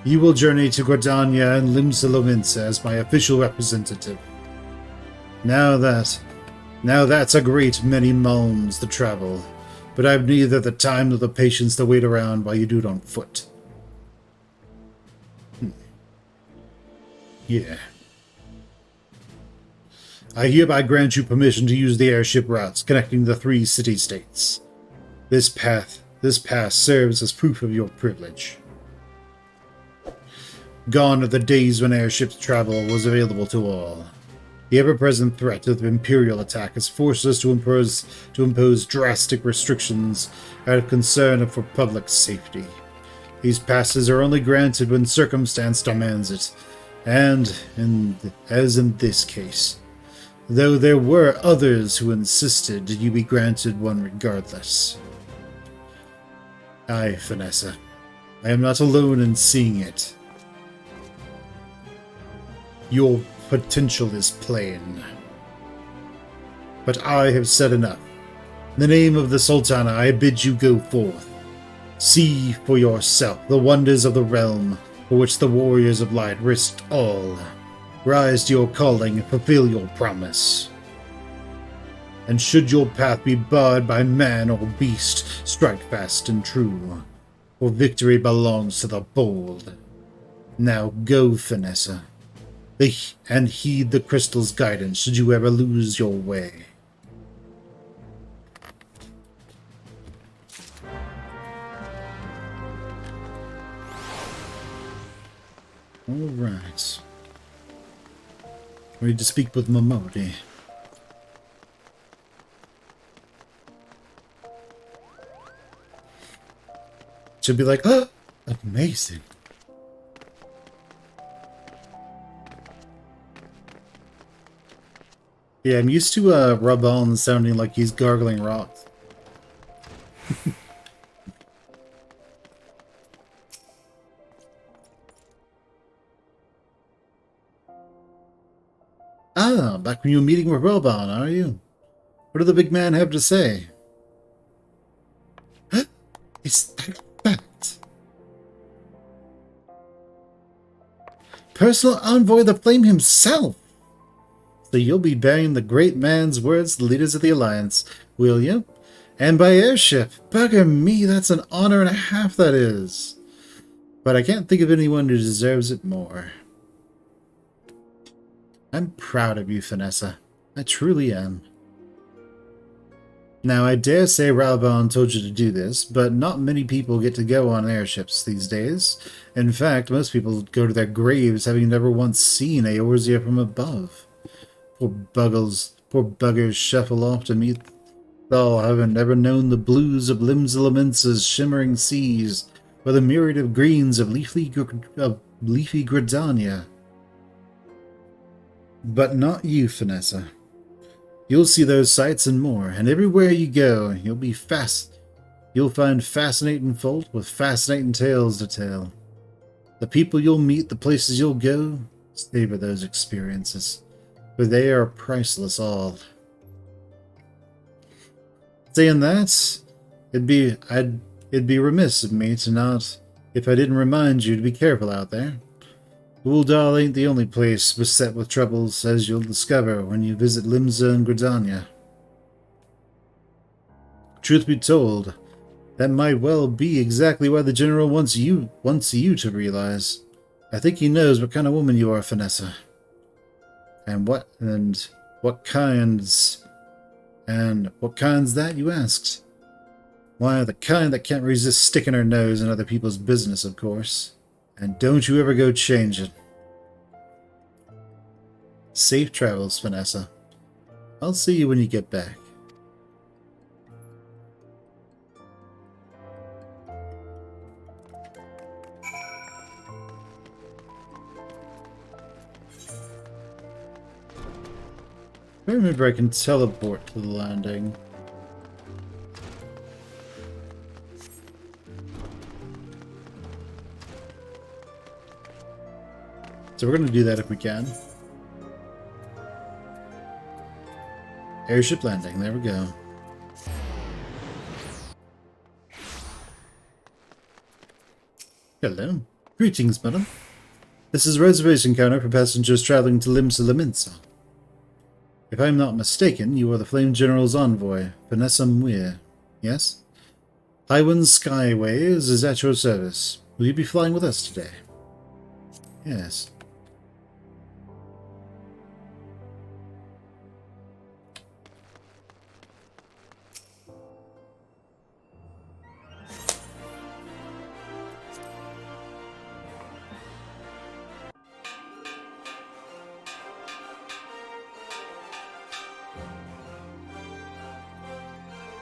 You will journey to Gridania and Limsa as my official representative. Now that's a great many malms to travel. But I've neither the time nor the patience to wait around while you do it on foot. Yeah. I hereby grant you permission to use the airship routes connecting the 3 city-states. This pass serves as proof of your privilege. Gone are the days when airship travel was available to all. The ever-present threat of Imperial attack has forced us to impose drastic restrictions out of concern for public safety. These passes are only granted when circumstance demands it, and, as in this case, though there were others who insisted you be granted one regardless. Aye, Vanessa, I am not alone in seeing it. Your potential is plain. But I have said enough. In the name of the Sultana, I bid you go forth. See for yourself the wonders of the realm for which the warriors of light risked all. Rise to your calling and fulfill your promise. And should your path be barred by man or beast, strike fast and true, for victory belongs to the bold. Now go, Vanessa, and heed the crystal's guidance should you ever lose your way. Alright. We need to speak with Momodi. She'll be like, oh, amazing. Yeah, I'm used to Rabon sounding like he's gargling rocks. Ah, back when you were meeting with Rabon, are you? What did the big man have to say? Is that fact? Personal envoy of the Flame himself! So you'll be bearing the great man's words to the leaders of the Alliance, will you? And by airship. Bugger me, that's an honor and a half, that is. But I can't think of anyone who deserves it more. I'm proud of you, Vanessa. I truly am. Now, I dare say Ralbon told you to do this, but not many people get to go on airships these days. In fact, most people go to their graves having never once seen Eorzea from above. Poor buggers shuffle off to meet all, having never known the blues of Limsalamince's shimmering seas, or the myriad of greens of leafy Gridania. But not you, Vanessa. You'll see those sights and more, and everywhere you go, you'll find fascinating folk with fascinating tales to tell. The people you'll meet, the places you'll go, savor those experiences, for they are priceless all. Saying that, it'd be remiss of me to not, if I didn't remind you to be careful out there. Ul'Dah ain't the only place beset with troubles, as you'll discover when you visit Limsa and Gridania. Truth be told, that might well be exactly what the General wants you to realize. I think he knows what kind of woman you are, Vanessa. And what kind's that, you asked? Why, the kind that can't resist sticking her nose in other people's business, of course. And don't you ever go changing. Safe travels, Vanessa. I'll see you when you get back. I remember I can teleport to the landing. So we're going to do that if we can. Airship landing, there we go. Hello. Greetings, madam. This is a reservation counter for passengers traveling to Limsa. If I'm not mistaken, you are the Flame General's envoy, Vanessa Muir, yes? Highwind Skyways is at your service. Will you be flying with us today? Yes.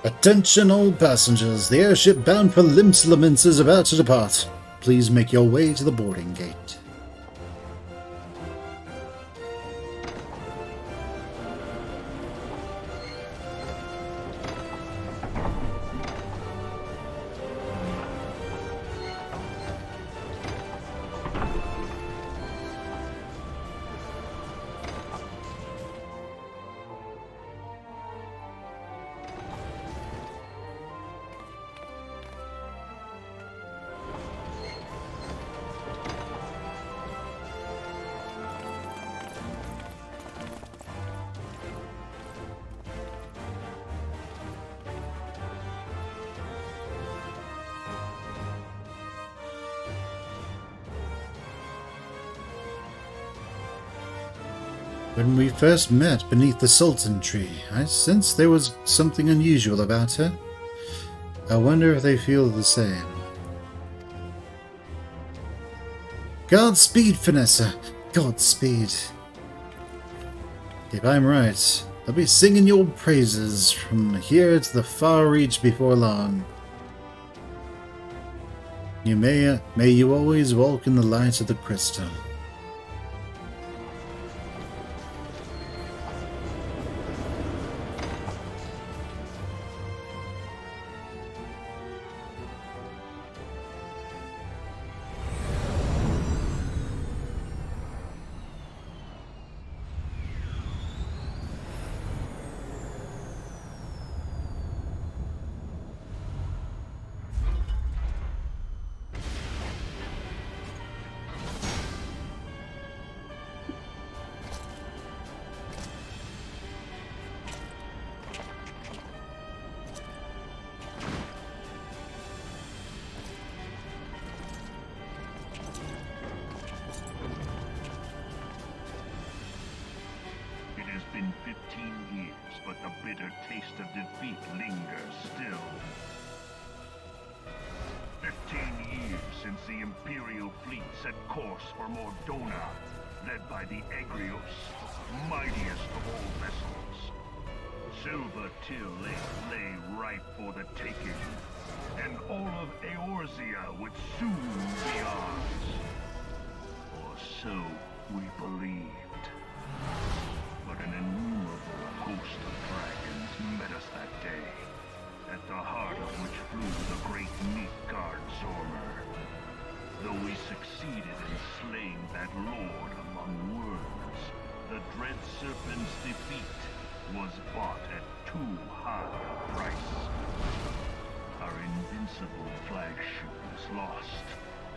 Attention all passengers, the airship bound for Limsa is about to depart. Please make your way to the boarding gate. When we first met beneath the Sultan tree, I sensed there was something unusual about her. I wonder if they feel the same. Godspeed, Vanessa. Godspeed. If I'm right, I'll be singing your praises from here to the far reach before long. May you always walk in the light of the crystal. It has been 15 years, but the bitter taste of defeat lingers still. 15 years since the Imperial fleet set course for Mordona, led by the Egrios, mightiest of all vessels. Silver Till lay ripe for the taking, and all of Eorzea would soon be ours. Or so we believed. But an innumerable host of dragons met us that day, at the heart of which flew the great Midgard Zormer. Though we succeeded in slaying that lord among worms, the dread serpent's defeat was bought at too high a price. Our invincible flagship was lost,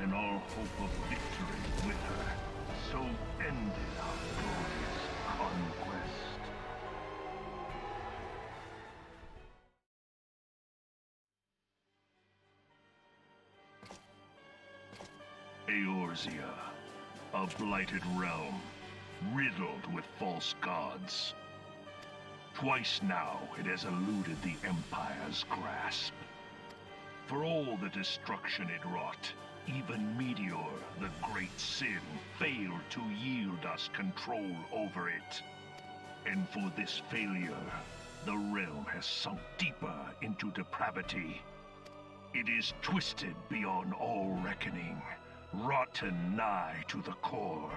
and all hope of victory with her. So ended our glorious conquest. Eorzea, a blighted realm, riddled with false gods. Twice now it has eluded the Empire's grasp. For all the destruction it wrought, even Meteor, the great sin, failed to yield us control over it. And for this failure, the realm has sunk deeper into depravity. It is twisted beyond all reckoning, rotten nigh to the core.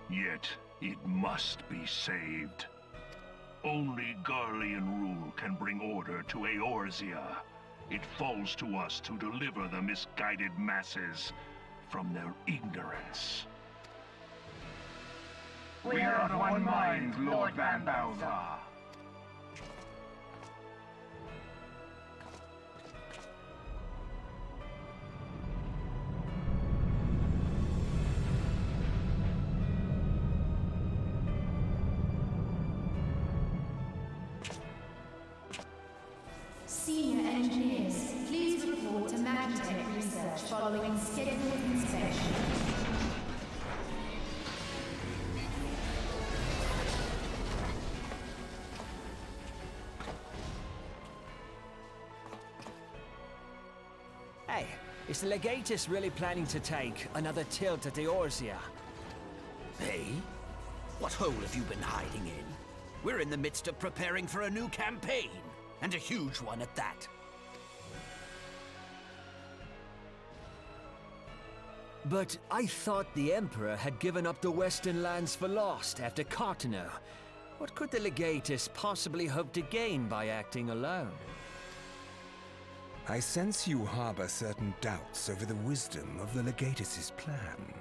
Yet, it must be saved. Only Garlean rule can bring order to Eorzea. It falls to us to deliver the misguided masses from their ignorance. We are of one mind, Lord Van Balthar. Senior engineers, please report to Magitech Research following scheduled inspection. Hey, is the Legatus really planning to take another tilt at Eorzea? Hey? What hole have you been hiding in? We're in the midst of preparing for a new campaign, and a huge one at that. But I thought the Emperor had given up the Western lands for lost after Cartano. What could the Legatus possibly hope to gain by acting alone? I sense you harbor certain doubts over the wisdom of the Legatus's plan.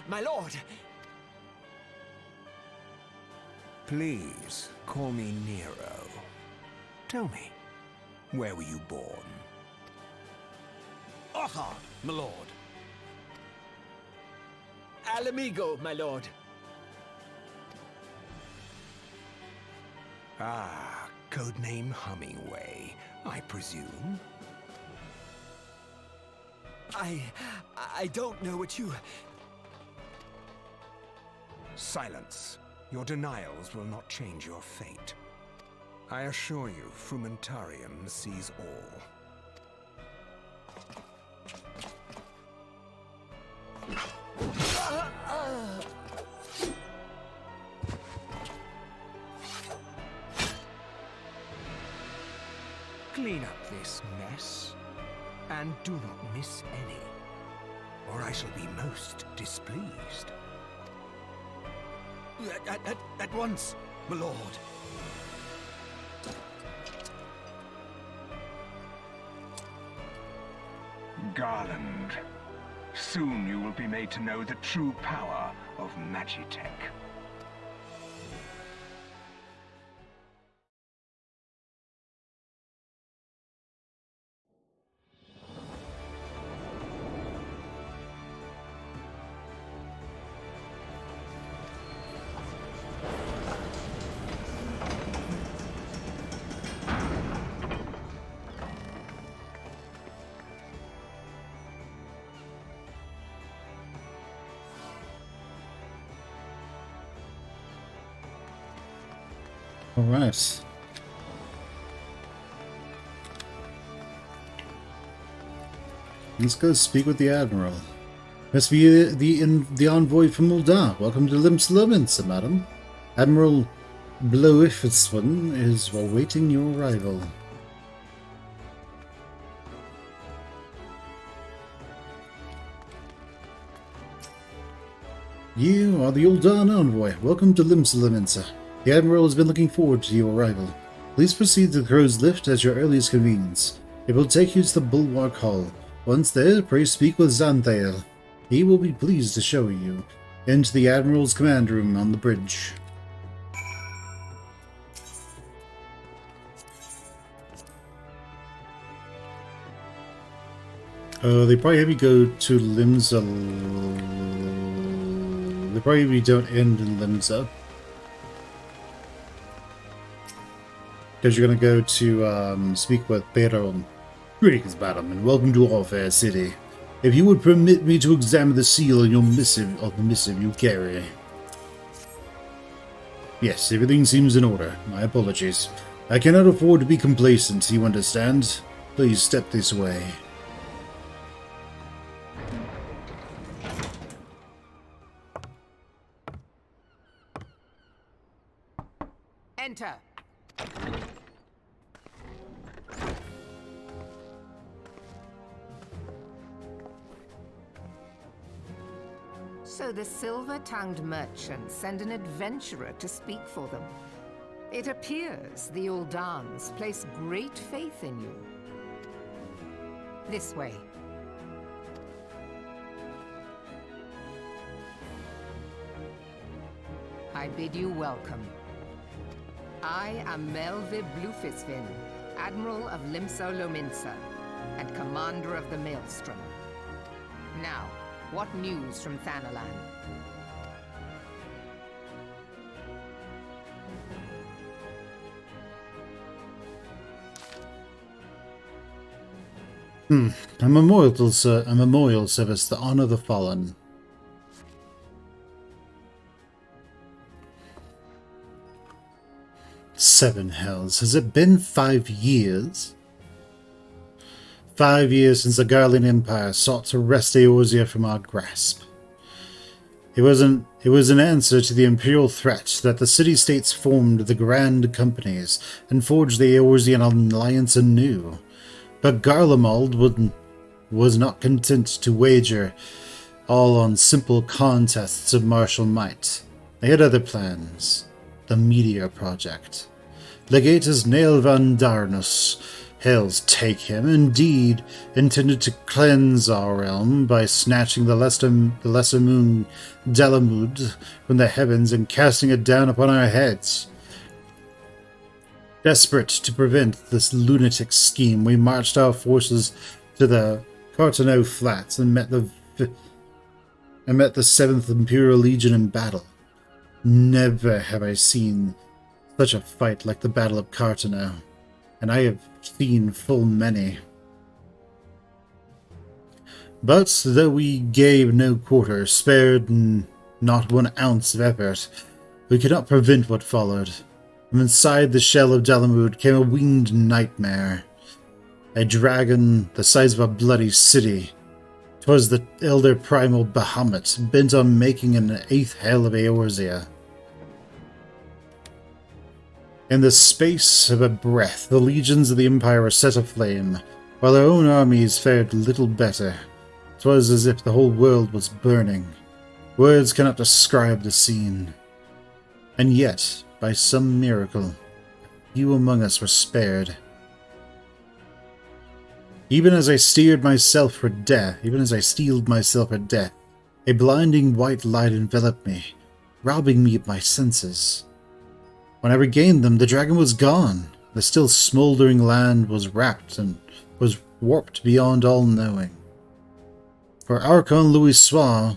My lord! Please, call me Nero. Tell me, where were you born? Othard, my lord. Alamigo, my lord. Ah, Codename Hummingway, I presume? I don't know what you... Silence. Your denials will not change your fate. I assure you, Frumentarium sees all. Clean up this mess, and do not miss any, or I shall be most displeased. At once, my lord. Garland, soon you will be made to know the true power of Magitech. All right. Let's go speak with the Admiral. Must be the envoy from Ul'Dah. Welcome to Limsa, madam. Admiral Bloifiswan is awaiting your arrival. You are the Ul'Dah envoy. Welcome to Limsa. The Admiral has been looking forward to your arrival. Please proceed to the Crow's Lift at your earliest convenience. It will take you to the Bulwark Hall. Once there, pray speak with Xanthael. He will be pleased to show you into the Admiral's command room on the bridge. They probably have you go to Limsa. They probably don't end in Limsa. Because you're going to go to speak with Perron. Greetings, madam, and welcome to our fair city. If you would permit me to examine the seal on your missive you carry. Yes, everything seems in order. My apologies. I cannot afford to be complacent, you understand? Please step this way. Enter. So the silver-tongued merchants send an adventurer to speak for them. It appears the Uldans place great faith in you. This way. I bid you welcome. I am Melvib Blufisvin, Admiral of Limsa, and Commander of the Maelstrom. Now, what news from Thanalan? A memorial service to honor the fallen. Seven hells. Has it been 5 years? 5 years since the Garlean Empire sought to wrest Eorzea from our grasp. It was an answer to the imperial threat that the city-states formed the Grand Companies and forged the Eorzean alliance anew. But Garlemald was not content to wager all on simple contests of martial might. They had other plans. The Meteor Project. Legatus Nail van Darnus, hells take him, indeed intended to cleanse our realm by snatching the lesser moon Delamud from the heavens and casting it down upon our heads. Desperate to prevent this lunatic scheme, we marched our forces to the Cartano Flats and met the 7th Imperial Legion in battle. Never have I seen such a fight like the Battle of Cartano, and I have seen full many. But though we gave no quarter, spared not 1 ounce of effort, we could not prevent what followed. From inside the shell of Dalamud came a winged nightmare. A dragon the size of a bloody city. 'Twas the elder primal Bahamut, bent on making an 8th hell of Eorzea. In the space of a breath, the legions of the Empire were set aflame, while their own armies fared little better. 'Twas as if the whole world was burning. Words cannot describe the scene. And yet, by some miracle, few among us were spared. Even as I steeled myself for death, a blinding white light enveloped me, robbing me of my senses. When I regained them, the dragon was gone. The still smoldering land was wrapped and was warped beyond all knowing. Were Archon Louis Soir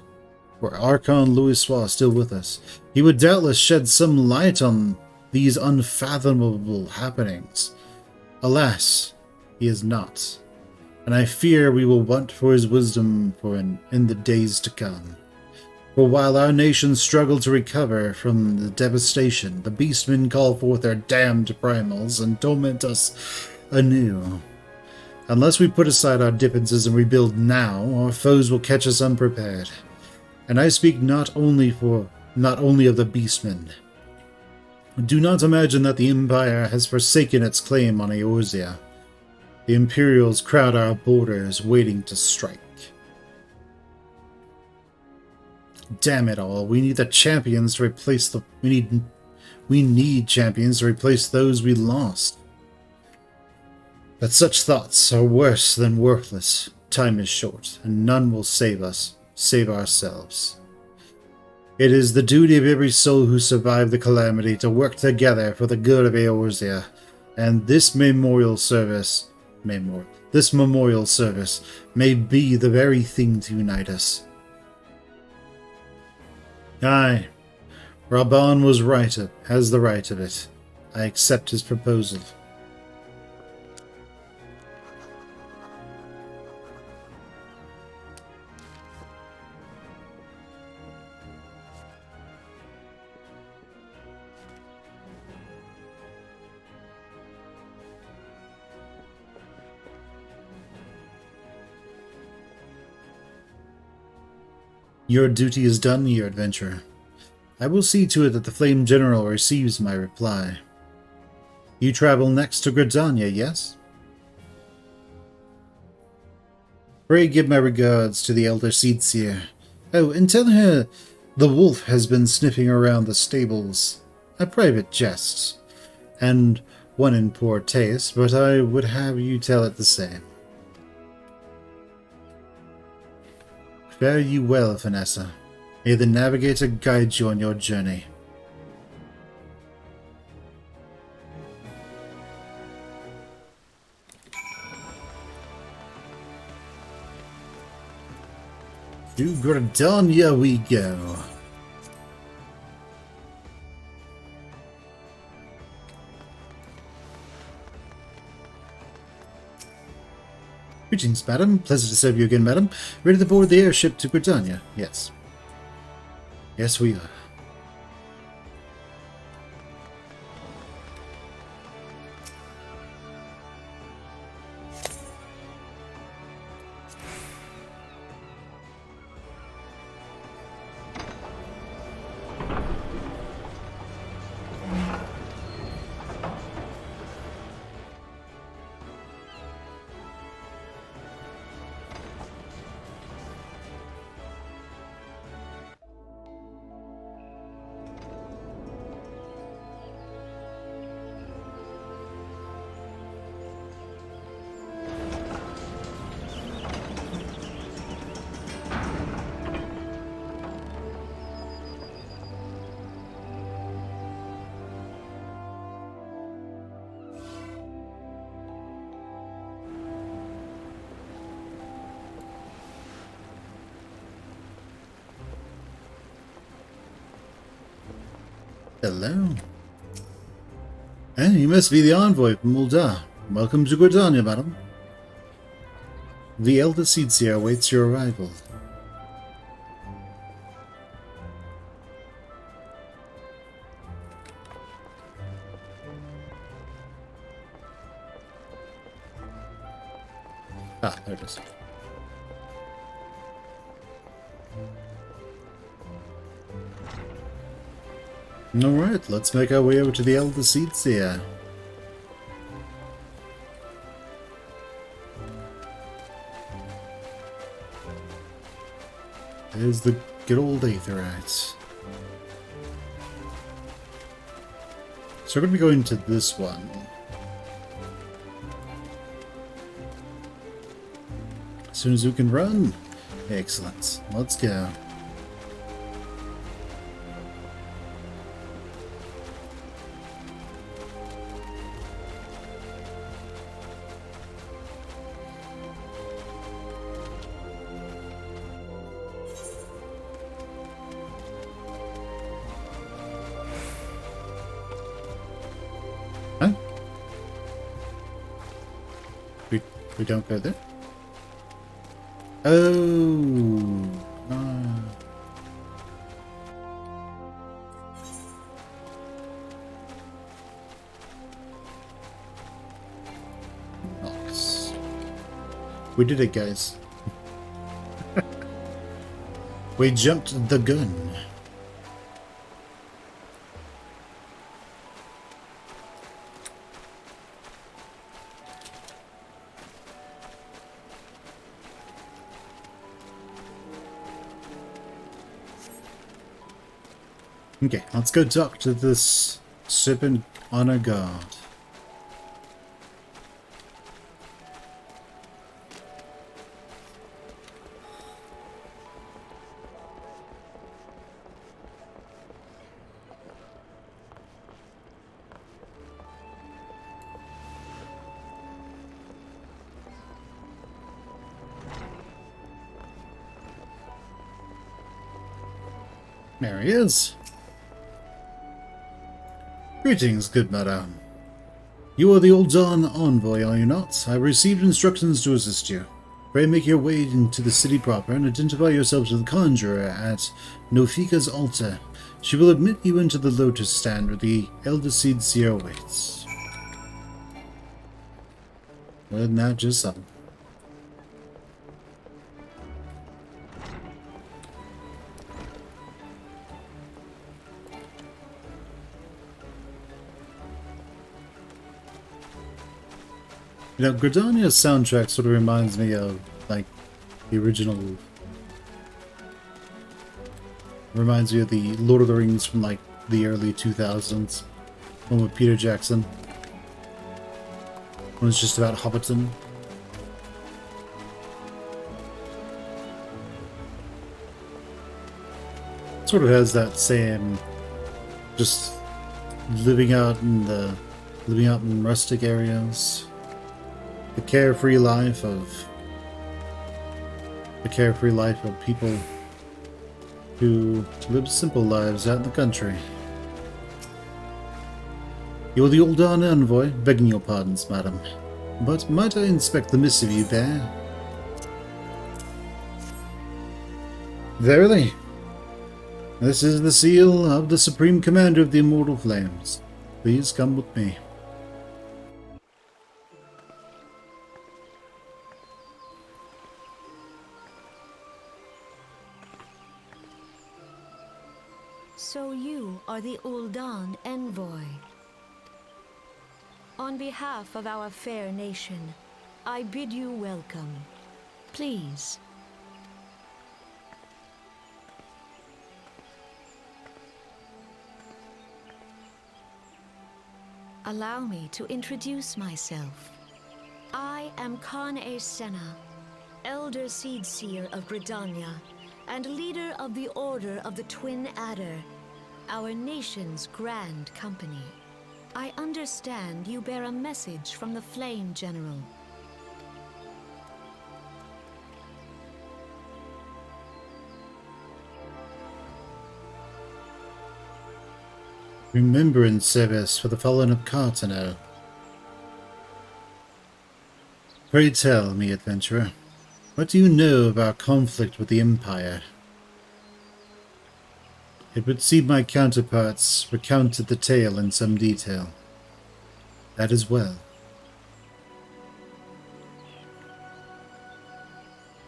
still with us, he would doubtless shed some light on these unfathomable happenings. Alas, he is not, and I fear we will want for his wisdom in the days to come. For while our nations struggle to recover from the devastation, the beastmen call forth their damned primals and torment us anew. Unless we put aside our differences and rebuild now, our foes will catch us unprepared. And I speak not only of the beastmen. Do not imagine that the Empire has forsaken its claim on Eorzea. The Imperials crowd our borders, waiting to strike. Damn it all! We need champions to replace those we lost. But such thoughts are worse than worthless. Time is short, and none will save ourselves. It is the duty of every soul who survived the calamity to work together for the good of Eorzea, and this memorial service may be the very thing to unite us. Aye, Raban has the right of it. I accept his proposal. Your duty is done, your adventurer. I will see to it that the Flame General receives my reply. You travel next to Gridania, yes? Pray give my regards to the Elder Seedseer. Oh, and tell her the wolf has been sniffing around the stables. A private jest, and one in poor taste, but I would have you tell it the same. Fare you well, Vanessa. May the Navigator guide you on your journey. To Gridania we go. Greetings, madam. Pleasure to serve you again, madam. Ready to board the airship to Gridania? Yes. Yes, we are. Hello. You must be the envoy from Ul'Dah. Welcome to Gridania, madam. The Elder Seedseer awaits your arrival. Ah, there it is. Alright, let's make our way over to the Elder Seedseer. There's the good old Aetherite. So we're going to be going to this one. As soon as we can run. Excellent. Let's go. Huh? We don't go there? Oh. Nice. We did it, guys. We jumped the gun. Okay, let's go talk to this serpent honor guard. There he is. Greetings, good madam. You are the Ul'Dah envoy, are you not? I received instructions to assist you. Pray make your way into the city proper and identify yourself to the conjurer at Nofika's altar. She will admit you into the lotus stand where the Elder Seedseer waits. Wasn't that just something? You know, Gridania's soundtrack sort of reminds me of, like, the original... Reminds me of the Lord of the Rings from, like, the early 2000s. One with Peter Jackson. When it's just about Hobbiton. Sort of has that same... just living out in rustic areas. The carefree life of people who live simple lives out in the country. You're the Ul'Dah envoy, begging your pardons, madam. But might I inspect the missive you bear? Verily. This is the seal of the Supreme Commander of the Immortal Flames. Please come with me. So you are the Ul'Dah envoy. On behalf of our fair nation, I bid you welcome. Please. Allow me to introduce myself. I am Kan-e Senna, Elder Seedseer of Gridania, and leader of the Order of the Twin Adder, our nation's grand company. I understand you bear a message from the Flame General. Remembrance service for the fallen of Cartano. Pray tell me, adventurer, what do you know of our conflict with the Empire? It would seem my counterparts recounted the tale in some detail. That is well.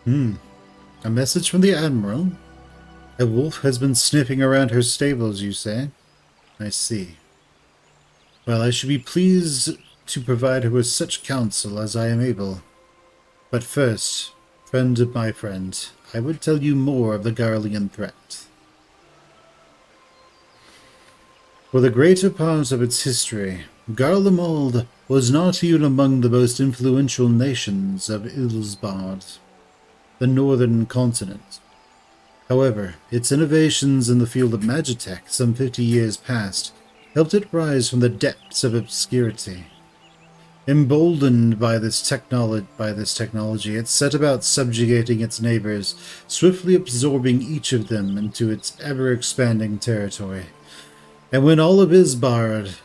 A message from the Admiral? A wolf has been sniffing around her stables, you say? I see. Well, I should be pleased to provide her with such counsel as I am able. But first, friend of my friend, I would tell you more of the Garlean threat. For the greater part of its history, Garlemald was not even among the most influential nations of Ul'Dah, the northern continent. However, its innovations in the field of magitech some 50 years past helped it rise from the depths of obscurity. Emboldened by this technology, it set about subjugating its neighbors, swiftly absorbing each of them into its ever-expanding territory. And when all of Isbard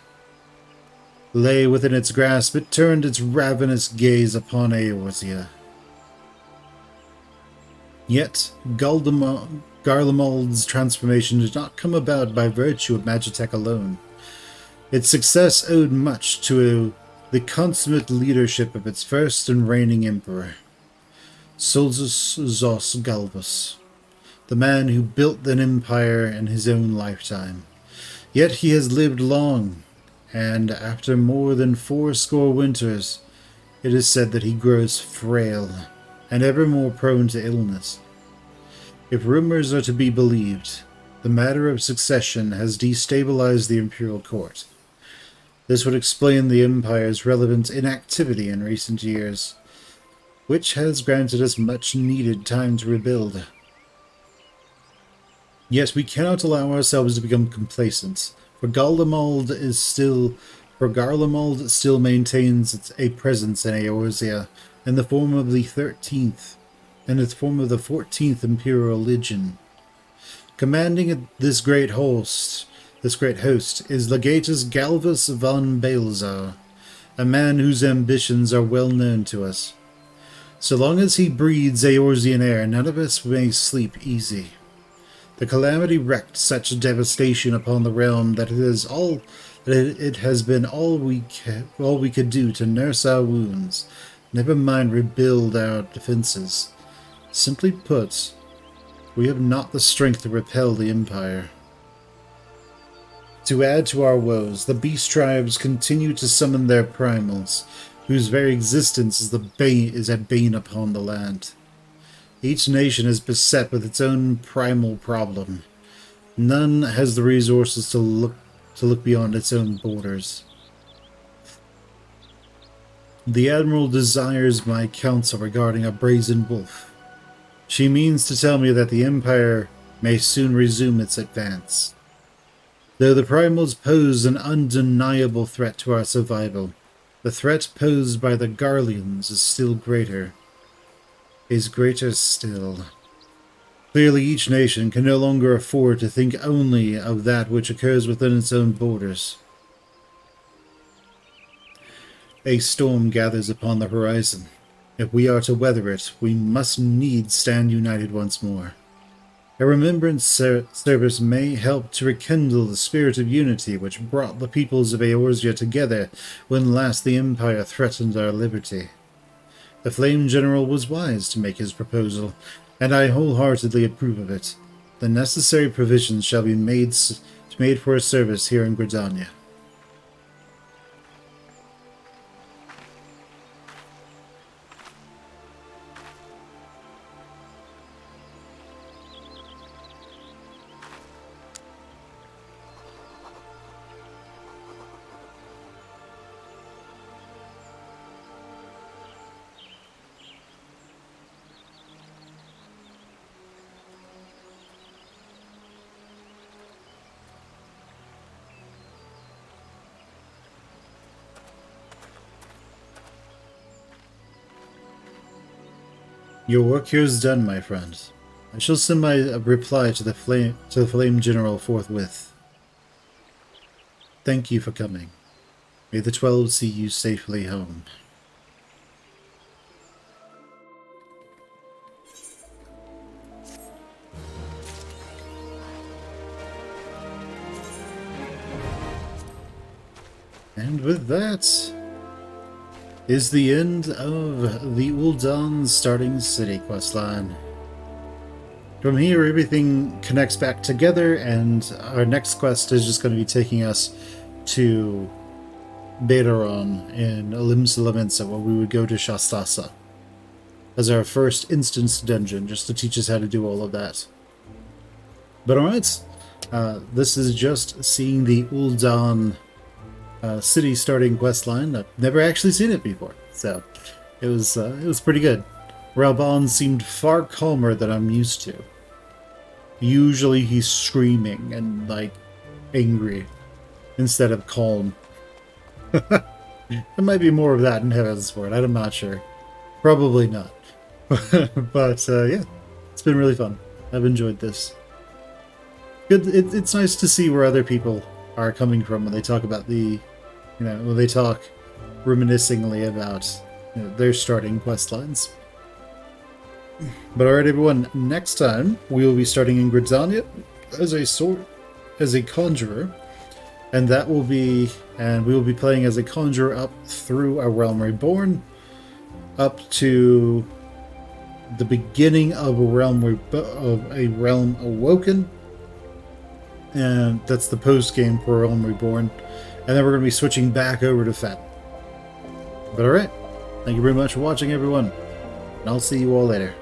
lay within its grasp, it turned its ravenous gaze upon Eorzea. Yet, Garlemald's transformation did not come about by virtue of magitech alone. Its success owed much to the consummate leadership of its first and reigning emperor, Solzus Zos Galvus, the man who built an empire in his own lifetime. Yet he has lived long, and after more than 80 winters, it is said that he grows frail and ever more prone to illness. If rumors are to be believed, the matter of succession has destabilized the imperial court. This would explain the Empire's relevant inactivity in recent years, which has granted us much-needed time to rebuild. Yet we cannot allow ourselves to become complacent, for Garlemald still maintains a presence in Eorzea in the form of the 14th Imperial Legion. Commanding this great host is Legatus Galvus von Balzar, a man whose ambitions are well known to us. So long as he breathes Eorzean air, none of us may sleep easy. The calamity wreaked such devastation upon the realm that it has been all we could do to nurse our wounds, never mind rebuild our defenses. Simply put, we have not the strength to repel the Empire. To add to our woes, the beast tribes continue to summon their primals, whose very existence is at bane upon the land. Each nation is beset with its own primal problem. None has the resources to look beyond its own borders. The Admiral desires my counsel regarding a brazen wolf. She means to tell me that the Empire may soon resume its advance. Though the primals pose an undeniable threat to our survival, the threat posed by the Garleans is greater still. Clearly each nation can no longer afford to think only of that which occurs within its own borders. A storm gathers upon the horizon. If we are to weather it, we must needs stand united once more. A remembrance service may help to rekindle the spirit of unity which brought the peoples of Eorzea together when last the Empire threatened our liberty. The Flame General was wise to make his proposal, and I wholeheartedly approve of it. The necessary provisions shall be made for a service here in Gridania. Your work here is done, my friend. I shall send my reply to the Flame General forthwith. thank you for coming. May the 12 see you safely home. And with that is the end of the Ul'Dah starting city questline. From here, everything connects back together, and our next quest is just going to be taking us to Betaron in Limsa, where we would go to Shastasa as our first instance dungeon, just to teach us how to do all of that. But alright, this is just seeing the Ul'Dah city starting questline. I've never actually seen it before, so it was pretty good. Ralban seemed far calmer than I'm used to. Usually he's screaming and like angry instead of calm. There might be more of that in Heavensward, I'm not sure. Probably not. But yeah, it's been really fun. I've enjoyed this. Good. It's nice to see where other people are coming from when they talk about the, when they talk reminiscingly about their starting quest lines. But alright, everyone, next time we will be starting in Gridania as a conjurer, and we will be playing as a conjurer up through a Realm Reborn, up to the beginning of a Realm Awoken, and that's the post game for Realm Reborn, and then we're going to be switching back over to Fen. But alright, thank you very much for watching, everyone, and I'll see you all later.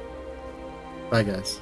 Bye, guys.